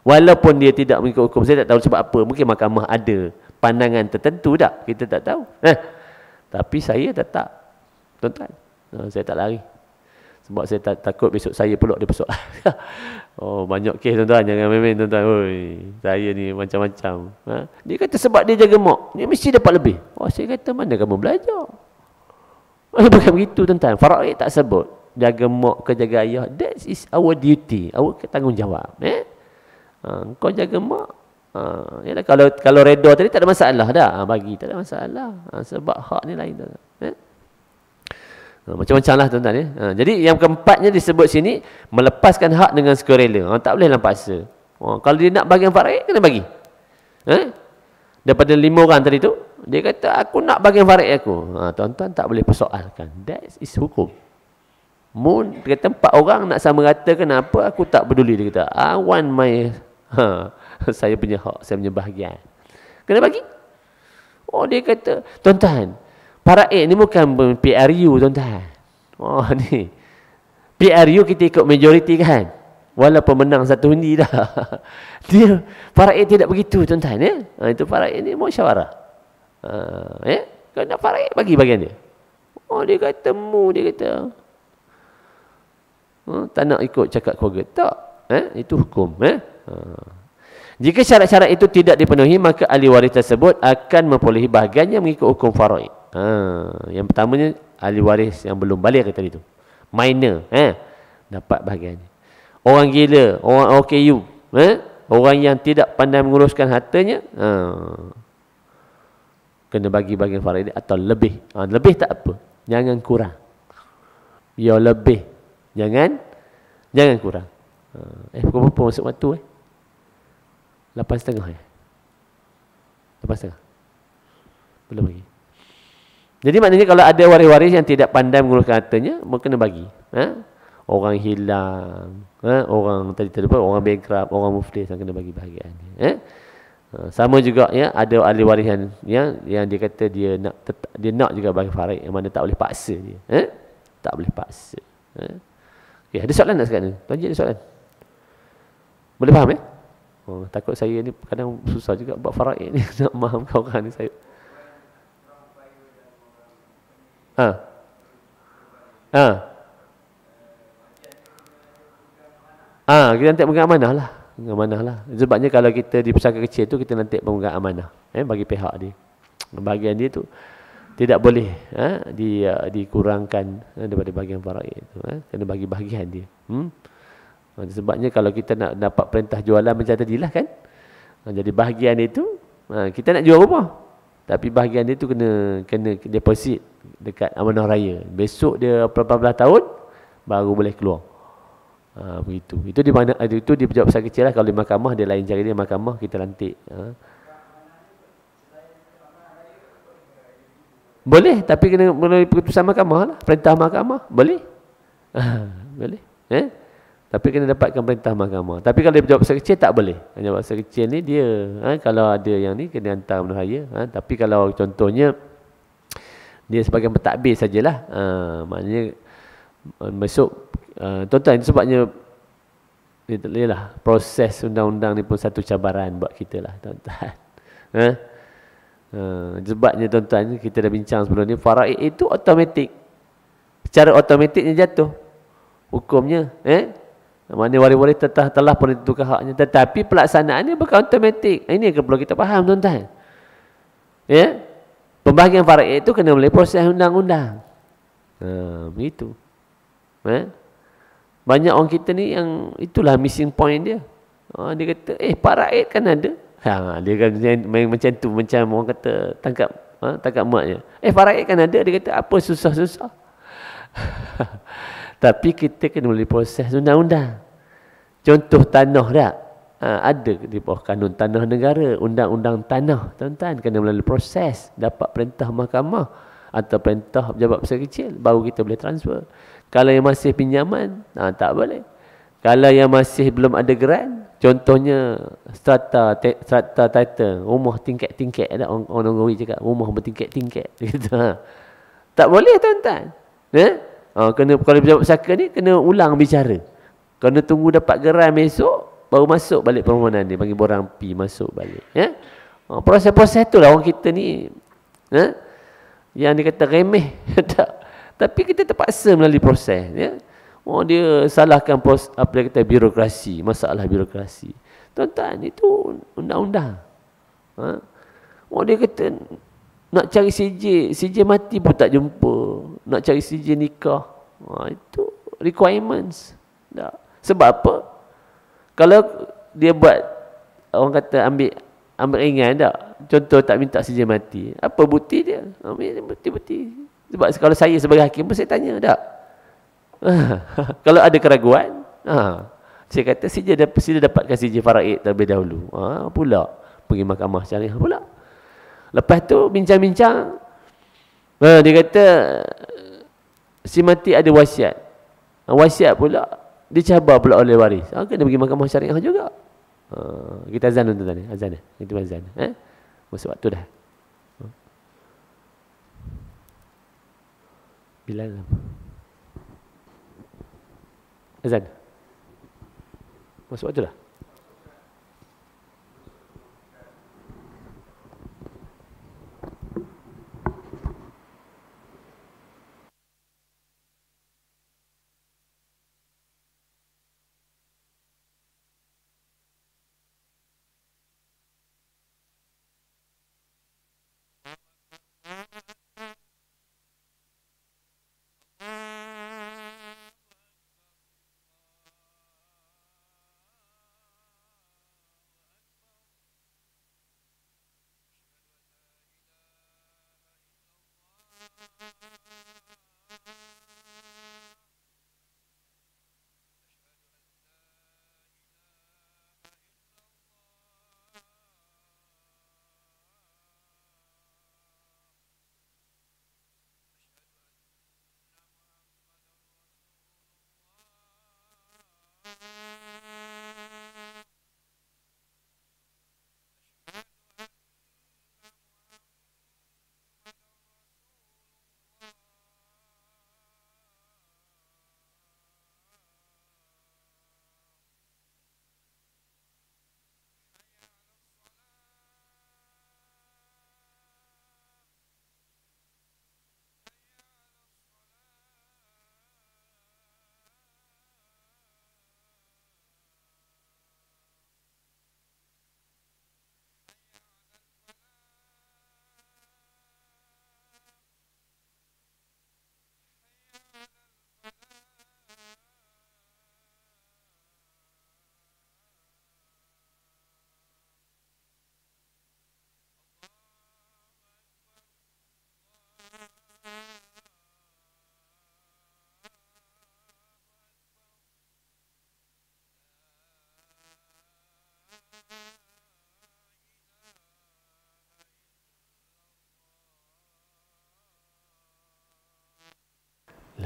Walaupun dia tidak mengikut hukum, saya tak tahu sebab apa. Mungkin mahkamah ada pandangan tertentu tak, kita tak tahu. Tapi saya tetap, tuan-tuan, saya tak lari. Sebab saya takut besok saya pulak dia persoalan. Banyak kes tuan-tuan. Jangan main-main tuan-tuan. Saya ni macam-macam. Dia kata sebab dia jaga mak, dia mesti dapat lebih. Saya kata mana kamu belajar? Bukan begitu tuan-tuan. Faraid tak sebut jaga mak ke jaga ayah. That is our duty. Our tanggungjawab. Kau jaga mak. Yalah, kalau reda tadi tak ada masalah dah. Bagi tak ada masalah. Sebab hak ni lain tuan-tuan. Macam-macam lah tuan-tuan. Jadi yang keempatnya disebut sini, melepaskan hak dengan sukarela. Tak boleh dalam paksa. Kalau dia nak bagian faraid, kena bagi. Daripada 5 orang tadi tu, dia kata aku nak bagian faraid aku. Tuan-tuan tak boleh persoalkan. That is hukum. Dia kata 4 orang nak sama rata, kenapa aku tak peduli. Dia kata I want my saya punya hak, saya punya bahagian. Kena bagi. Dia kata, tuan-tuan, faraid ni bukan PRU tuan-tuan. Ni PRU kita ikut majoriti kan. Walaupun menang satu undi dah. Dia faraid tidak begitu tuan-tuan. Itu faraid ni musyawarah. Kalau nak faraid, bagi bagian dia. Dia kata dia kata tak nak ikut cakap keluarga. Tak. Itu hukum. Jika syarat-syarat itu tidak dipenuhi, maka ahli waris tersebut akan memperolehi bahagiannya mengikut hukum faraid. Yang pertamanya ahli waris yang belum balik tadi tu, minor, dapat bahagiannya. Orang gila, orang OKU, orang yang tidak pandai menguruskan hartanya, kena bagi bahagian faraid atau lebih. Lebih tak apa, jangan kurang. Ya lebih, jangan kurang. Pukul berapa masuk waktu 8.30 8.30 belum lagi. Jadi maknanya kalau ada waris-waris yang tidak pandai menguruskan hartanya, kena bagi. Orang hilang, orang tadi terlupa, orang bankrupt, orang muflis, kena bagi bahagiannya. Sama juga ya, ada ahli waris yang dia kata dia nak juga bagi faraid, yang mana tak boleh paksa dia. Tak boleh paksa. Okay, ada soalan tak sekarang ni? Tuan Cik ada soalan? Boleh faham ya? Takut saya ni kadang susah juga buat faraid ni. Nak fahamkan orang ni saya. Kita nanti pegang amanah lah. Amanah lah. Sebabnya kalau kita di pesaka kecil tu, kita nanti pegang amanah. Bagi pihak dia. Bahagian dia tu tidak boleh dikurangkan daripada bahagian faraid tu. Kena bagi bahagian dia. Sebabnya kalau kita nak dapat perintah jualan macam tadilah kan. Jadi bahagian itu, kita nak jual rumah. Tapi bahagian dia tu kena deposit dekat amanah raya. Besok dia 18 tahun, baru boleh keluar. Begitu. Itu di mana, itu di pejabat besar kecil lah. Kalau di mahkamah dia lain cara dia, mahkamah kita lantik. Boleh, tapi kena melalui keputusan mahkamah lah. Perintah mahkamah, boleh. Boleh. Tapi kena dapatkan perintah mahkamah. Tapi kalau di pejabat besar kecil tak boleh. Pejabat besar kecil ni dia, kalau ada yang ni kena hantar amanah raya. Tapi kalau contohnya dia sebagai pentadbir sajalah. Maknanya besok tuan-tuan, sebabnya itulah proses undang-undang ni pun satu cabaran buat kita lah tuan-tuan. Sebabnya tuan-tuan, kita dah bincang sebelum ni, faraid itu automatik, secara automatiknya jatuh hukumnya. Maknanya waris-waris telah pun ditentukan haknya, tetapi pelaksanaannya bukan automatik. Ini yang perlu kita faham tuan-tuan. Pembahagian faraid itu kena melalui proses undang-undang. Begitu. Banyak orang kita ni yang itulah missing point dia. Dia kata, faraid kan ada. Dia kan main macam tu, macam orang kata tangkap maknya. Faraid kan ada. Dia kata, apa susah-susah. Tapi kita kena melalui proses undang-undang. Contoh tanah tak? Ada di bawah kanun tanah negara, undang-undang tanah. Tuan-tuan, kena melalui proses. Dapat perintah mahkamah atau perintah pejabat besar kecil, baru kita boleh transfer. Kalau yang masih pinjaman, tak boleh. Kalau yang masih belum ada geran, contohnya strata title, rumah tingkat-tingkat, ada orang Ngawi cakap rumah bertingkat-tingkat gitu. Tak boleh tuan-tuan. Kena, kalau pejabat pesaka ni kena ulang bicara. Kena tunggu dapat geran besok, baru masuk balik permohonan dia, bagi borang P masuk balik. Proses-proses tu lah orang kita ni yang dikata remeh. Tapi kita terpaksa melalui proses. Dia salahkan apa dia kata, birokrasi, masalah birokrasi. Tuan-tuan, itu undang-undang. Dia kata nak cari CJ mati pun tak jumpa. Nak cari CJ nikah. Itu requirements. Sebab apa? Kalau dia buat, orang kata ambil ringan tak? Contoh tak minta CJ mati. Apa bukti dia? Ambil bukti-bukti. Sebab kalau saya sebagai hakim pun saya tanya tak? Kalau ada keraguan, saya kata sila dapatkan CJ faraid terlebih dahulu. Pula pergi mahkamah syariah pula. Lepas tu bincang-bincang, dia kata si mati ada wasiat. Wasiat pula dicabar pula oleh waris. Kena pergi mahkamah syariah juga. Kita azan dulu tadi, azan dah. Itu azan. Masa waktu dah. Bilal. Azan. Masuk waktu dah.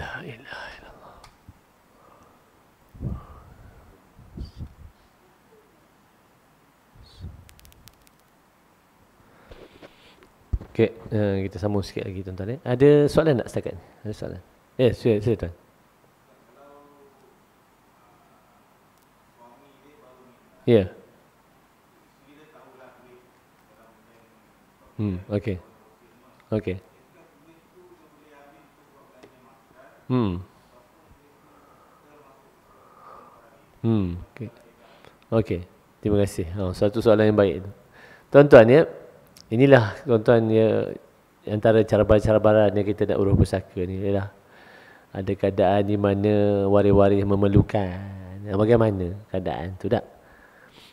La ilaha illallah. Okey, kita sambung sikit lagi tuan-tuan. Ada soalan tak setakat ni? Ada soalan? Sila tuan. Ya. Okey. Okey. Okey. Okey. Terima kasih. Satu soalan yang baik tu. Tuan-tuan ya, inilah tuan-tuan ya, antara cara-cara yang kita nak urus pusaka ni ialah ada keadaan di mana waris-waris memerlukan. Bagaimana keadaan tu tak?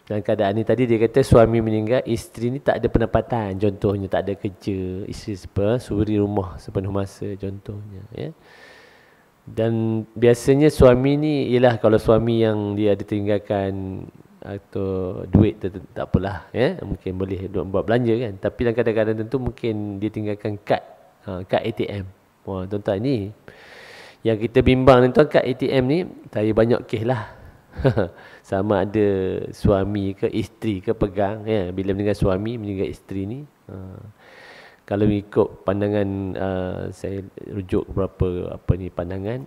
Dan keadaan ni tadi dia kata suami meninggal, isteri ni tak ada pendapatan. Contohnya tak ada kerja, isteri suri rumah sepenuh masa contohnya ya. Dan biasanya suami ni ialah kalau suami yang dia ada tinggalkan atau duit tak apalah ya, mungkin boleh buat belanja kan, tapi dalam kadang-kadang tentu mungkin dia tinggalkan kad ATM. Wah tuan-tuan, ni yang kita bimbang ni tuan, kad ATM ni saya banyak kes lah. Sama ada suami ke isteri ke pegang ya, bila meninggal suami meninggal isteri ni kalau ikut pandangan saya rujuk beberapa pandangan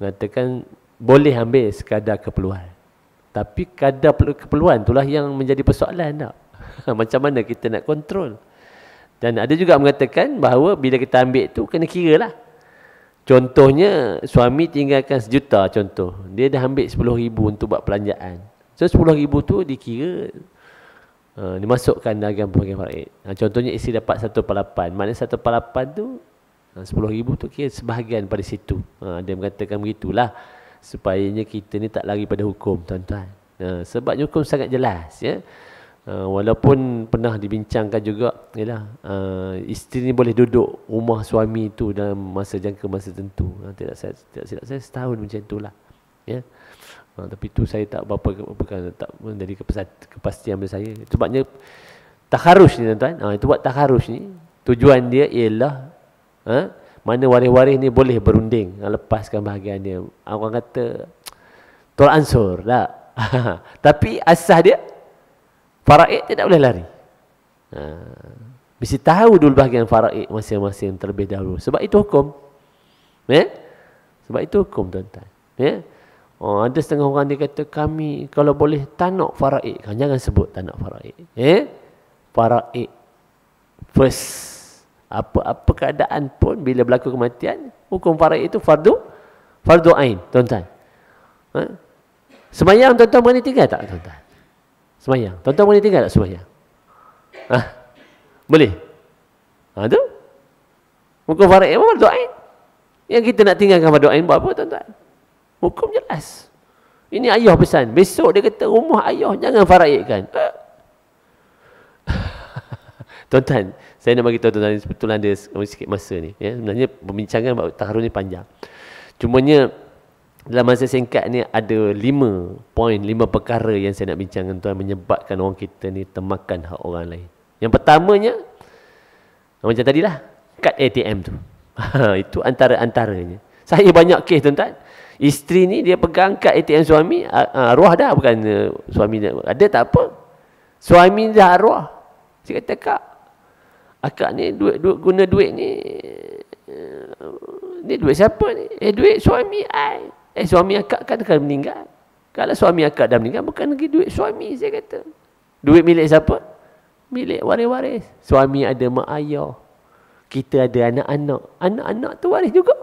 mengatakan boleh ambil sekadar keperluan. Tapi kadar keperluan itulah yang menjadi persoalan tak? Macam mana kita nak kontrol? Dan ada juga mengatakan bahawa bila kita ambil tu kena kira lah. Contohnya suami tinggalkan 1 juta contoh. Dia dah ambil 10,000 untuk buat pelanjaan. So 10,000 tu dikira dimasukkan dalam bahagian faraid. Contohnya isteri dapat 1/8. Maknanya 1/8 tu 10,000 tu kira sebahagian pada situ. Dia mengatakan begitulah. Supayanya kita ni tak lari pada hukum tuan-tuan. Sebab hukum sangat jelas ya. Walaupun pernah dibincangkan juga ialah isteri ni boleh duduk rumah suami tu dalam jangka masa tertentu. Tidak silap saya setahun macam itulah ya. Tapi tu saya tak tak menjadi kepastian pada saya. Sebabnya takharus ni tuan-tuan. Itu buat takharus ni tujuan dia ialah mana waris-waris ni boleh berunding lepaskan bahagian dia. Orang kata tolak ansur tak? Tapi asas dia faraid tidak boleh lari. Mesti tahu dulu bahagian faraid masing-masing terlebih dahulu. Sebab itu hukum. Sebab itu hukum tuan-tuan. Ada setengah orang dia kata kami kalau boleh tanak faraid. Jangan sebut tanak faraid. Faraid first. Apa keadaan pun bila berlaku kematian, hukum faraid itu fardu ain, tuan-tuan. Semayang tuan-tuan boleh tinggal tak tuan-tuan? Semayang. Tuan-tuan boleh tinggal tak semayang? Boleh? Tu. Hukum faraid apa fardu ain? Yang kita nak tinggalkan fardu ain buat apa tuan-tuan? Hukum jelas. Ini ayah pesan. Besok dia kata rumah ayah jangan faraidkan. Tuan-tuan, saya nak bagi tahu tuan-tuan sebetulnya ada sikit masa ni ya. Sebenarnya pembincangan taharus ni panjang. Cumanya dalam masa singkat ni ada 5 perkara yang saya nak bincangkan tuan menyebabkan orang kita ni termakan hak orang lain. Yang pertamanya macam tadilah, kad ATM tu. Itu antara-antaranya. Saya banyak kes tuan-tuan. Isteri ni dia pegang kad ATM suami, arwah dah bukan suami dah. Ada tak apa. Suami dah arwah. Saya kata kak, akak ni guna duit ni duit siapa ni? Duit suami ai. Suami akak kan meninggal. Kalau suami akak dah meninggal bukan lagi duit suami, saya kata. Duit milik siapa? Milik waris-waris. Suami ada mak ayah. Kita ada anak-anak. Anak-anak tu waris juga.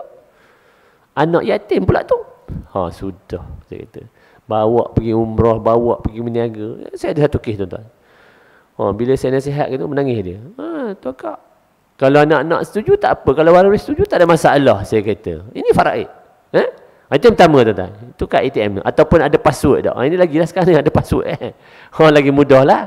Anak yatim pula tu. Sudah, saya kata. Bawa pergi umrah, bawa pergi berniaga. Saya ada satu kes tuan-tuan. Bila saya nasihat gitu menangis dia. Tu kak. Kalau anak-anak setuju tak apa. Kalau waris setuju tak ada masalah, saya kata. Ini faraid. Itu yang pertama tuan-tuan. Itu kad ATM tu. Ataupun ada password tak. Ini lagi lah sekarang ada password. Lagi mudah lah.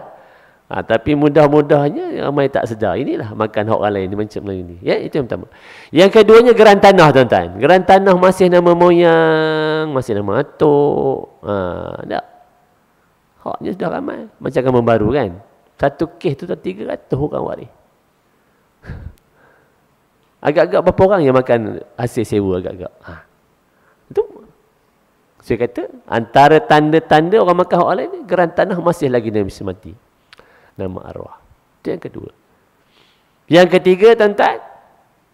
Tapi mudah-mudahnya ramai tak sedar. Inilah makan hak orang lain ni macam ini. Ya, itu yang pertama. Yang keduanya geran tanah tuan-tuan. Geran tanah masih nama moyang, masih nama atuk. Tak. Haknya sudah ramai. Macam kamu baru kan. Satu kes tu 300 orang waris. Agak-agak berapa orang yang makan hasil sewa agak-agak. Itu saya kata antara tanda-tanda orang makan hak lain ni, geran tanah masih lagi dia mesti mati. Nama arwah. Itu yang kedua. Yang ketiga tuan-tuan,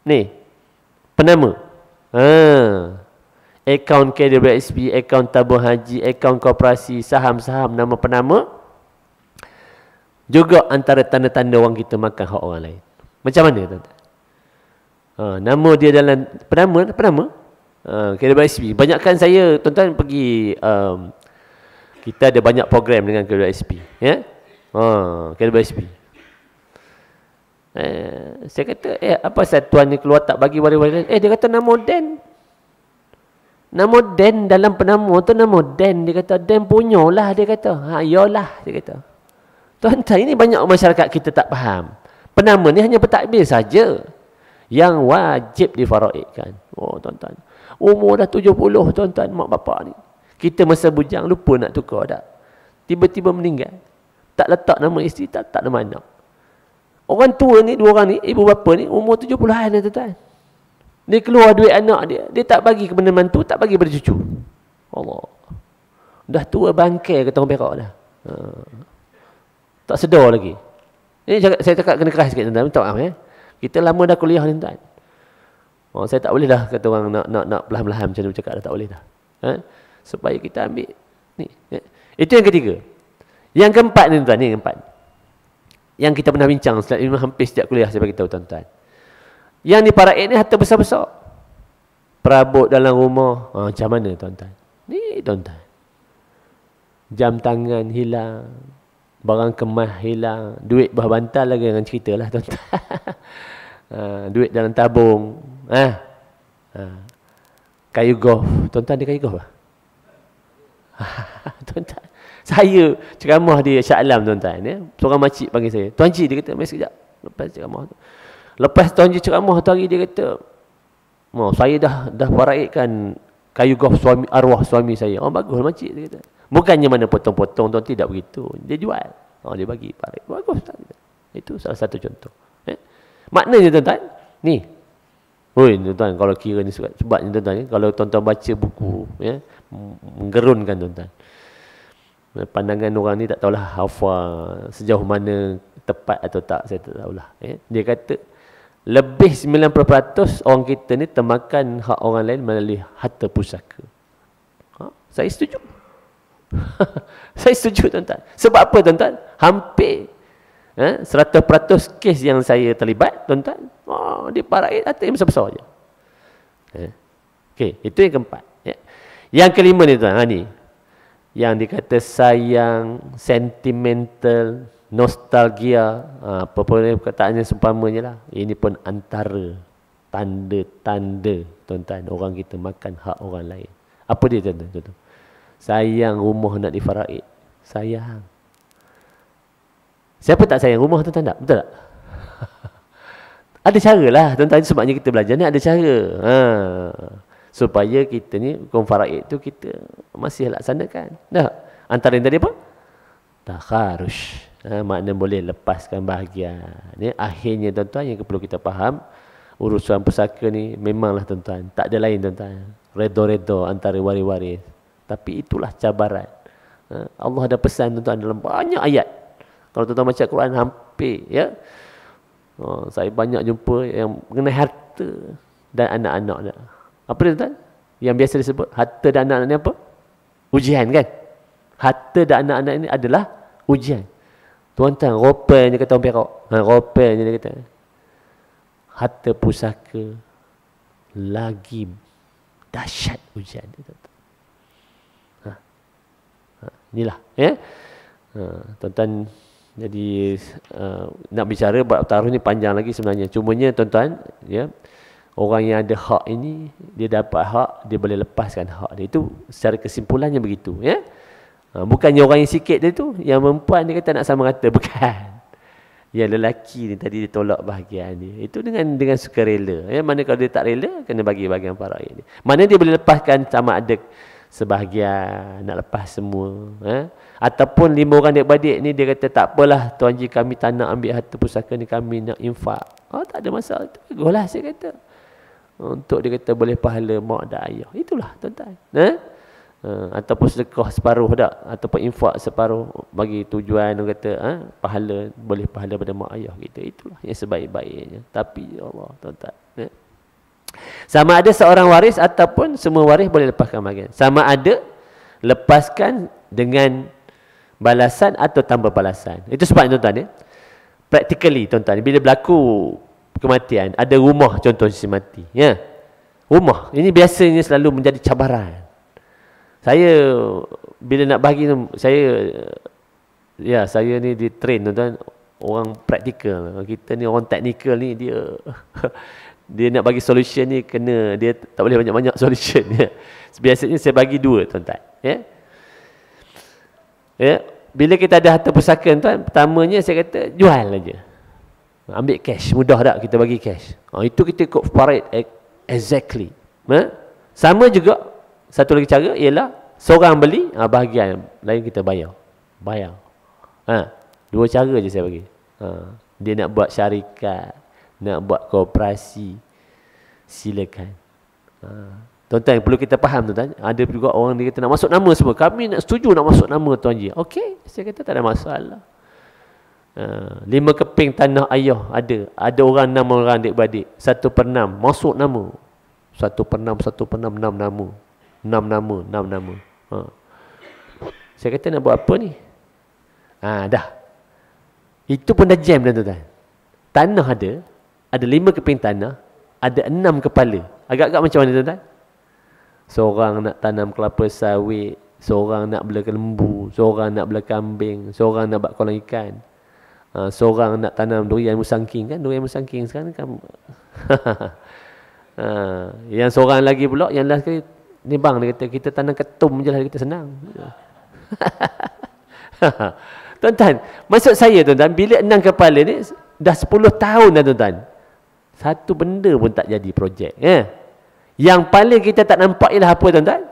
ni penama. Akaun KWSP, akaun tabung haji, akaun koperasi, saham-saham, nama penama. Juga antara tanda-tanda orang kita makan hak orang lain. Macam mana tuan-tuan? Nama dia dalam penama. KWSP. Banyakkan saya, tuan-tuan pergi, kita ada banyak program dengan KWSP. Ya? KWSP. Saya kata, apa satuan ni keluar tak bagi wari-wari? Dia kata nama Dan. Nama Dan dalam penama tu nama Dan. Dia kata, Dan punyalah. Dia kata, yalah. Dia kata. Tuan-tuan, ini banyak masyarakat kita tak faham. Penama ni hanya bertakbir saja yang wajib difaraidkan. Tuan-tuan. Umur dah 70, tuan-tuan, mak bapak ni. Kita masa bujang lupa nak tukar dah. Tiba-tiba meninggal. Tak letak nama isteri, tak letak nama anak. Orang tua ni, dua orang ni, ibu bapa ni, umur 70-an, tuan-tuan. Dia keluar duit anak dia. Dia tak bagi kepada mantu, tak bagi kepada cucu. Allah. Dah tua bangkai kata orang Perak dah. Tak sedar lagi. Ini saya cakap kena keras sikit, tuan-tuan. Minta maaf, ya. Kita lama dah kuliah ni, tuan. Saya tak boleh dah kata orang nak perlahan-lahan macam tu cakap dah, tak boleh dah. Supaya kita ambil ni. Ya. Itu yang ketiga. Yang keempat ni, tuan, ni keempat. Yang kita pernah bincang hampir setiap kuliah saya bagi tahu, tuan-tuan. Yang diparaid ni harta besar-besar. Perabot dalam rumah. Macam mana, tuan-tuan? Ni, tuan-tuan. Jam tangan hilang. Barang kemas hilang. Duit bah bantal lagi dengan cerita lah, tuan-tuan. Duit dalam tabung. Kayu golf. Tuan-tuan ada kayu golf lah? Tuan-tuan. Saya ceramah di Shah Alam, tuan-tuan. Ya? Seorang makcik panggil saya. Tuan Cik, dia kata, mari sekejap. Lepas ceramah tu. Lepas Tuan Cik ceramah tu hari, dia kata, saya dah paraidkan kayu golf arwah suami saya. Bagus makcik, dia kata. Bukannya mana potong-potong, tuan, tidak begitu. Dia jual. Dia bagi paraid. Bagus. Itu salah satu contoh. Maknanya, tuan-tuan, ni. Tuan-tuan, kalau kira ni sebabnya, tuan-tuan, kalau tuan-tuan baca buku, ya, menggerunkan, tuan-tuan. Pandangan orang ni tak tahulah hafal sejauh mana tepat atau tak, saya tak tahulah. Ya. Dia kata, lebih 90% orang kita ni termakan hak orang lain melalui harta pusaka. Saya setuju. Saya setuju, tuan-tuan. Sebab apa, tuan-tuan? Hampir 100% kes yang saya terlibat, tuan-tuan, dia paraid harta yang besar-besar je. Okey, itu yang keempat. Ya. Yang kelima ni, tuan, ni. Yang dikata sayang, sentimental, nostalgia, apa pun perkataannya seumpamanya lah. Ini pun antara tanda-tanda, tuan-tuan, orang kita makan hak orang lain. Apa dia, tuan-tuan? Sayang rumah nak difaraid. Sayang. Siapa tak sayang rumah, tuan-tuan, tak? Betul tak? Ada cara lah, tuan-tuan, sebabnya kita belajar ni ada cara. Supaya kita ni hukum faraid tu kita masih laksanakan. Dah. Antara yang tadi apa? Takharush. Makna boleh lepaskan bahagian. Ni akhirnya, tuan-tuan, yang perlu kita faham, urusan pusaka ni memanglah, tuan-tuan, tak ada lain, tuan-tuan. Redo-redo antara waris-waris. Tapi itulah cabaran. Allah ada pesan, tuan-tuan, dalam banyak ayat. Kalau tuan-tuan baca Quran hampir, ya. Saya banyak jumpa yang mengenai harta dan anak-anak dah. Apa dia, tuan? Yang biasa disebut harta dan anak-anak ni apa? Ujian, kan? Harta dan anak-anak ini adalah ujian. Tuan-tuan, ropelnya kata orang Perak. Ropelnya dia kata. Harta pusaka lagi dahsyat ujian dia, tuan-tuan. Inilah, ya. Tuan-tuan, jadi nak bicara bab taruh ni panjang lagi sebenarnya. Cumanya, tuan-tuan, ya, orang yang ada hak ini, dia dapat hak, dia boleh lepaskan hak dia. Itu secara kesimpulannya begitu, ya. Bukannya orang yang sikit dia tu, yang perempuan dia kata nak sama rata, bukan. Yang lelaki ni tadi dia tolak bahagian dia. Itu dengan sukarela. Ya, mana kalau dia tak rela, kena bagi bahagian faraid dia. Mana dia boleh lepaskan sama ada sebahagian, nak lepas semua. Ataupun 5 orang adik-beradik ni dia kata tak apalah Tuan Haji, kami tak nak ambil harta pusaka ni, kami nak infak. Tak ada masalah, itu baguslah saya kata. Untuk dia kata boleh pahala mak dan ayah. Itulah tuan-tuan. Ataupun sedekah separuh tak, ataupun infak separuh bagi tujuan orang kata pahala, boleh pahala pada mak ayah kita. Itulah yang sebaik-baiknya. Tapi ya Allah tuan-tuan, sama ada seorang waris ataupun semua waris boleh lepaskan bahagian. Sama ada lepaskan dengan balasan atau tanpa balasan. Itu sebab tuan-tuan practically tuan-tuan, bila berlaku kematian, ada rumah contoh si mati, rumah ini biasanya selalu menjadi cabaran. Saya bila nak bagi, saya ni di train tuan-tuan, orang praktikal. Kita ni orang teknikal ni, dia nak bagi solution ni kena, dia tak boleh banyak-banyak solution. Biasanya saya bagi 2 tuan-tuan. Bila kita ada harta pusaka tuan, pertamanya saya kata jual aja. Ambil cash, mudah tak kita bagi cash. Itu kita ikut faraid exactly. Sama juga, satu lagi cara ialah seorang beli, bahagian lain kita bayar. 2 cara je saya bagi. Dia nak buat syarikat, nak buat koperasi, silakan. Tuan-tuan perlu kita faham tuan-tuan. Ada juga orang dia kata nak masuk nama semua. Kami nak setuju nak masuk nama Tuan Haji. Okey, saya kata tak ada masalah. 5 keping tanah ayah ada. Ada orang 6 orang adik-beradik. 1/6 masuk nama. 1/6 6 nama. 6 nama. Saya kata nak buat apa ni? Dah. Itu pun dah jam dah tuan-tuan. Tanah ada 5 keping tanah, ada 6 kepala. Agak-agak macam mana tuan-tuan? Seorang nak tanam kelapa sawit, seorang nak bela lembu, seorang nak bela kambing, seorang nak buat kolam ikan, seorang nak tanam durian musangking kan, durian musangking sekarang kan. Yang seorang lagi pula, yang last kali ni bang, dia kata kita tanam ketum je lah, dia kata senang. Tuan-tuan, maksud saya tuan-tuan, bila 6 kepala ni dah 10 tahun dah tuan-tuan, satu benda pun tak jadi projek. Yang paling kita tak nampak ialah apa tuan-tuan?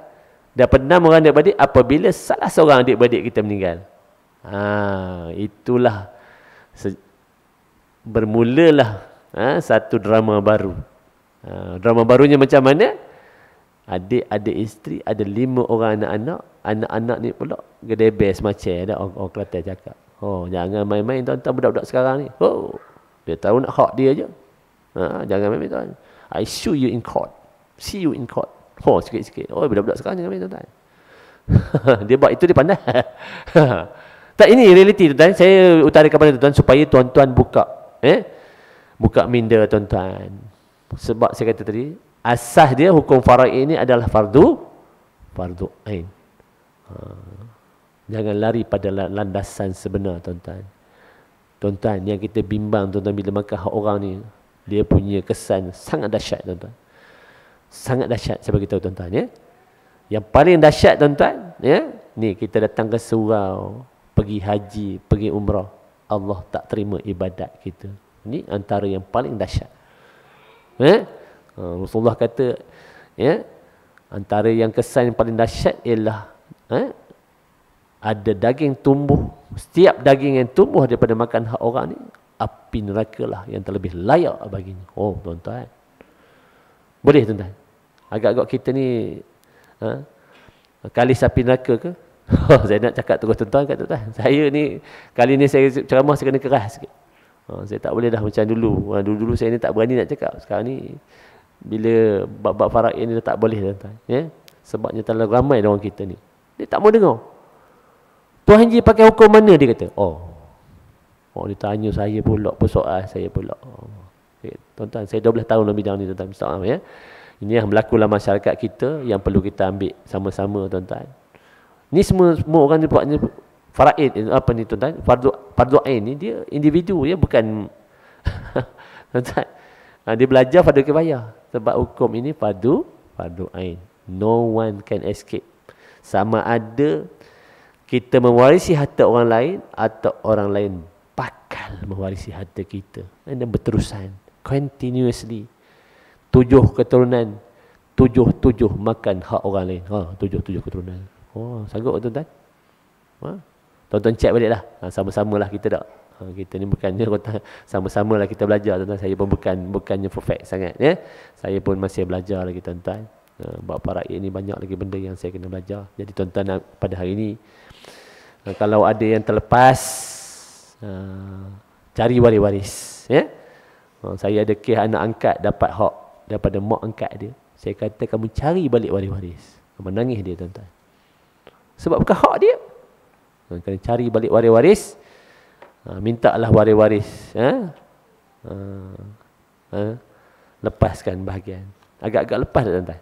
Dapat 6 orang adik-beradik, apabila salah seorang adik-beradik kita meninggal. Itulah bermulalah satu drama baru. Drama barunya macam mana? Adik-adik isteri, ada 5 orang anak-anak. Anak-anak ni pula gede best macam ada orang Kelantan cakap. Jangan main-main tuan-tuan, budak-budak sekarang ni. Dia tahu nak hak dia je. Jangan main-main tuan. I sue you in court. See you in court. Sikit-sikit. Budak-budak sekarang jangan main tuan-tuan. Dia buat itu, dia pandai. Tak, ini realiti tuan-tuan. Saya utarakan kepada tuan-tuan supaya tuan-tuan buka. Buka minda tuan-tuan. Sebab saya kata tadi, asas dia hukum faraid ini adalah fardu ain. Jangan lari pada landasan sebenar tuan-tuan. Tuan-tuan, yang kita bimbang tuan-tuan bila makan hak orang ni, dia punya kesan sangat dahsyat tuan-tuan. Sangat dahsyat, saya beritahu tuan-tuan Yang paling dahsyat tuan-tuan, ni kita datang ke surau, pergi haji, pergi umrah, Allah tak terima ibadat kita. Ni antara yang paling dahsyat. Rasulullah kata, antara yang kesan yang paling dahsyat ialah ada daging tumbuh. Setiap daging yang tumbuh daripada makan hak orang ni, api neraka lah yang terlebih layak baginya. Tuan-tuan, boleh tuan-tuan? Agak-agak kita ni kali sapi neraka ke? Saya nak cakap terus tuan-tuan kat tuan-tuan. Saya ni, kali ni saya ceramah saya kena keras sikit. Saya tak boleh dah macam dulu. Dulu-dulu saya ni tak berani nak cakap. Sekarang ni bila bab-bab faraid ni dah tak boleh tuan-tuan. Sebabnya terlalu ramai orang kita ni. Dia tak mau dengar. Tuan Haji pakai hukum mana, dia kata. Dia tanya saya pula, persoalan saya pula. Tuan-tuan, saya 12 tahun dalam bidang ni tuan-tuan. Ini yang berlaku dalam masyarakat kita yang perlu kita ambil sama-sama tuan-tuan. Ni semua orang ni buatnya faraid, apa ni tuan-tuan? Fardu ain ni dia individu, bukan tuan-tuan. Dia belajar fardu kifayah. Sebab hukum ini fardu ain. No one can escape. Sama ada kita mewarisi harta orang lain atau orang lain bakal mewarisi harta kita. Dan berterusan continuously. 7 keturunan tujuh makan hak orang lain. Tujuh keturunan. Sanggup tuan-tuan? Tuan-tuan cek balik lah. Sama-sama lah kita tak. Kita ni bukannya sama-sama lah kita belajar tuan-tuan. Saya pun bukannya perfect sangat. Ya? Saya pun masih belajar lagi tuan-tuan. Bab rakyat ni banyak lagi benda yang saya kena belajar. Jadi tuan-tuan pada hari ni, kalau ada yang terlepas, cari waris-waris. Ya? Saya ada kes anak angkat dapat hak daripada mak angkat dia. Saya kata kamu cari balik waris-waris. Menangis dia tuan-tuan. Sebab bukan hak dia. Kena cari balik waris-waris. Mintalah waris-waris. Lepaskan bahagian. Agak-agak lepas tak tuan-tuan?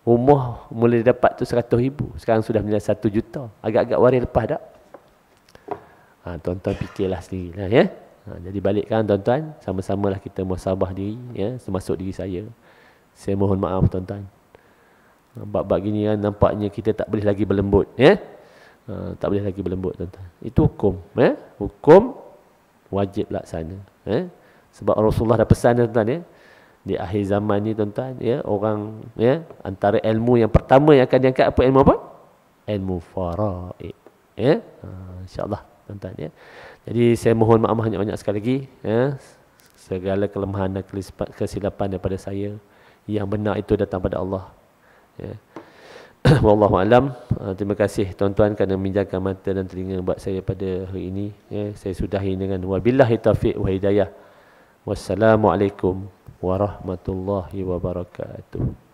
Rumah mula dapat tu 100,000. Sekarang sudah menjadi 1 juta. Agak-agak waris lepas tak? Tuan-tuan fikirlah sendiri lah, ya. Jadi balikkan tuan-tuan. Sama-samalah kita muhasabah diri. Ya, termasuk diri saya. Saya mohon maaf tuan-tuan. Bab-bab gini kan nampaknya kita tak boleh lagi berlembut. Ya? Tak boleh lagi berlembut tuan-tuan. Itu hukum. Ya? Hukum wajib laksana. Ya? Sebab Rasulullah dah pesan tuan-tuan. Ya? Di akhir zaman ni tuan-tuan. Ya? Orang, ya? Antara ilmu yang pertama yang akan diangkat apa ilmu apa? Ilmu faraid. Ya? InsyaAllah tuan-tuan. Ya? Jadi saya mohon maaf banyak-banyak sekali lagi. Ya? Segala kelemahan dan kesilapan daripada saya. Yang benar itu datang pada Allah. Ya. Wallahu alam. Terima kasih tuan-tuan kerana menjaga mata dan telinga buat saya pada hari ini. Ya. Saya sudahi dengan wabillahi taufiq wa hidayah. Wassalamualaikum warahmatullahi wabarakatuh.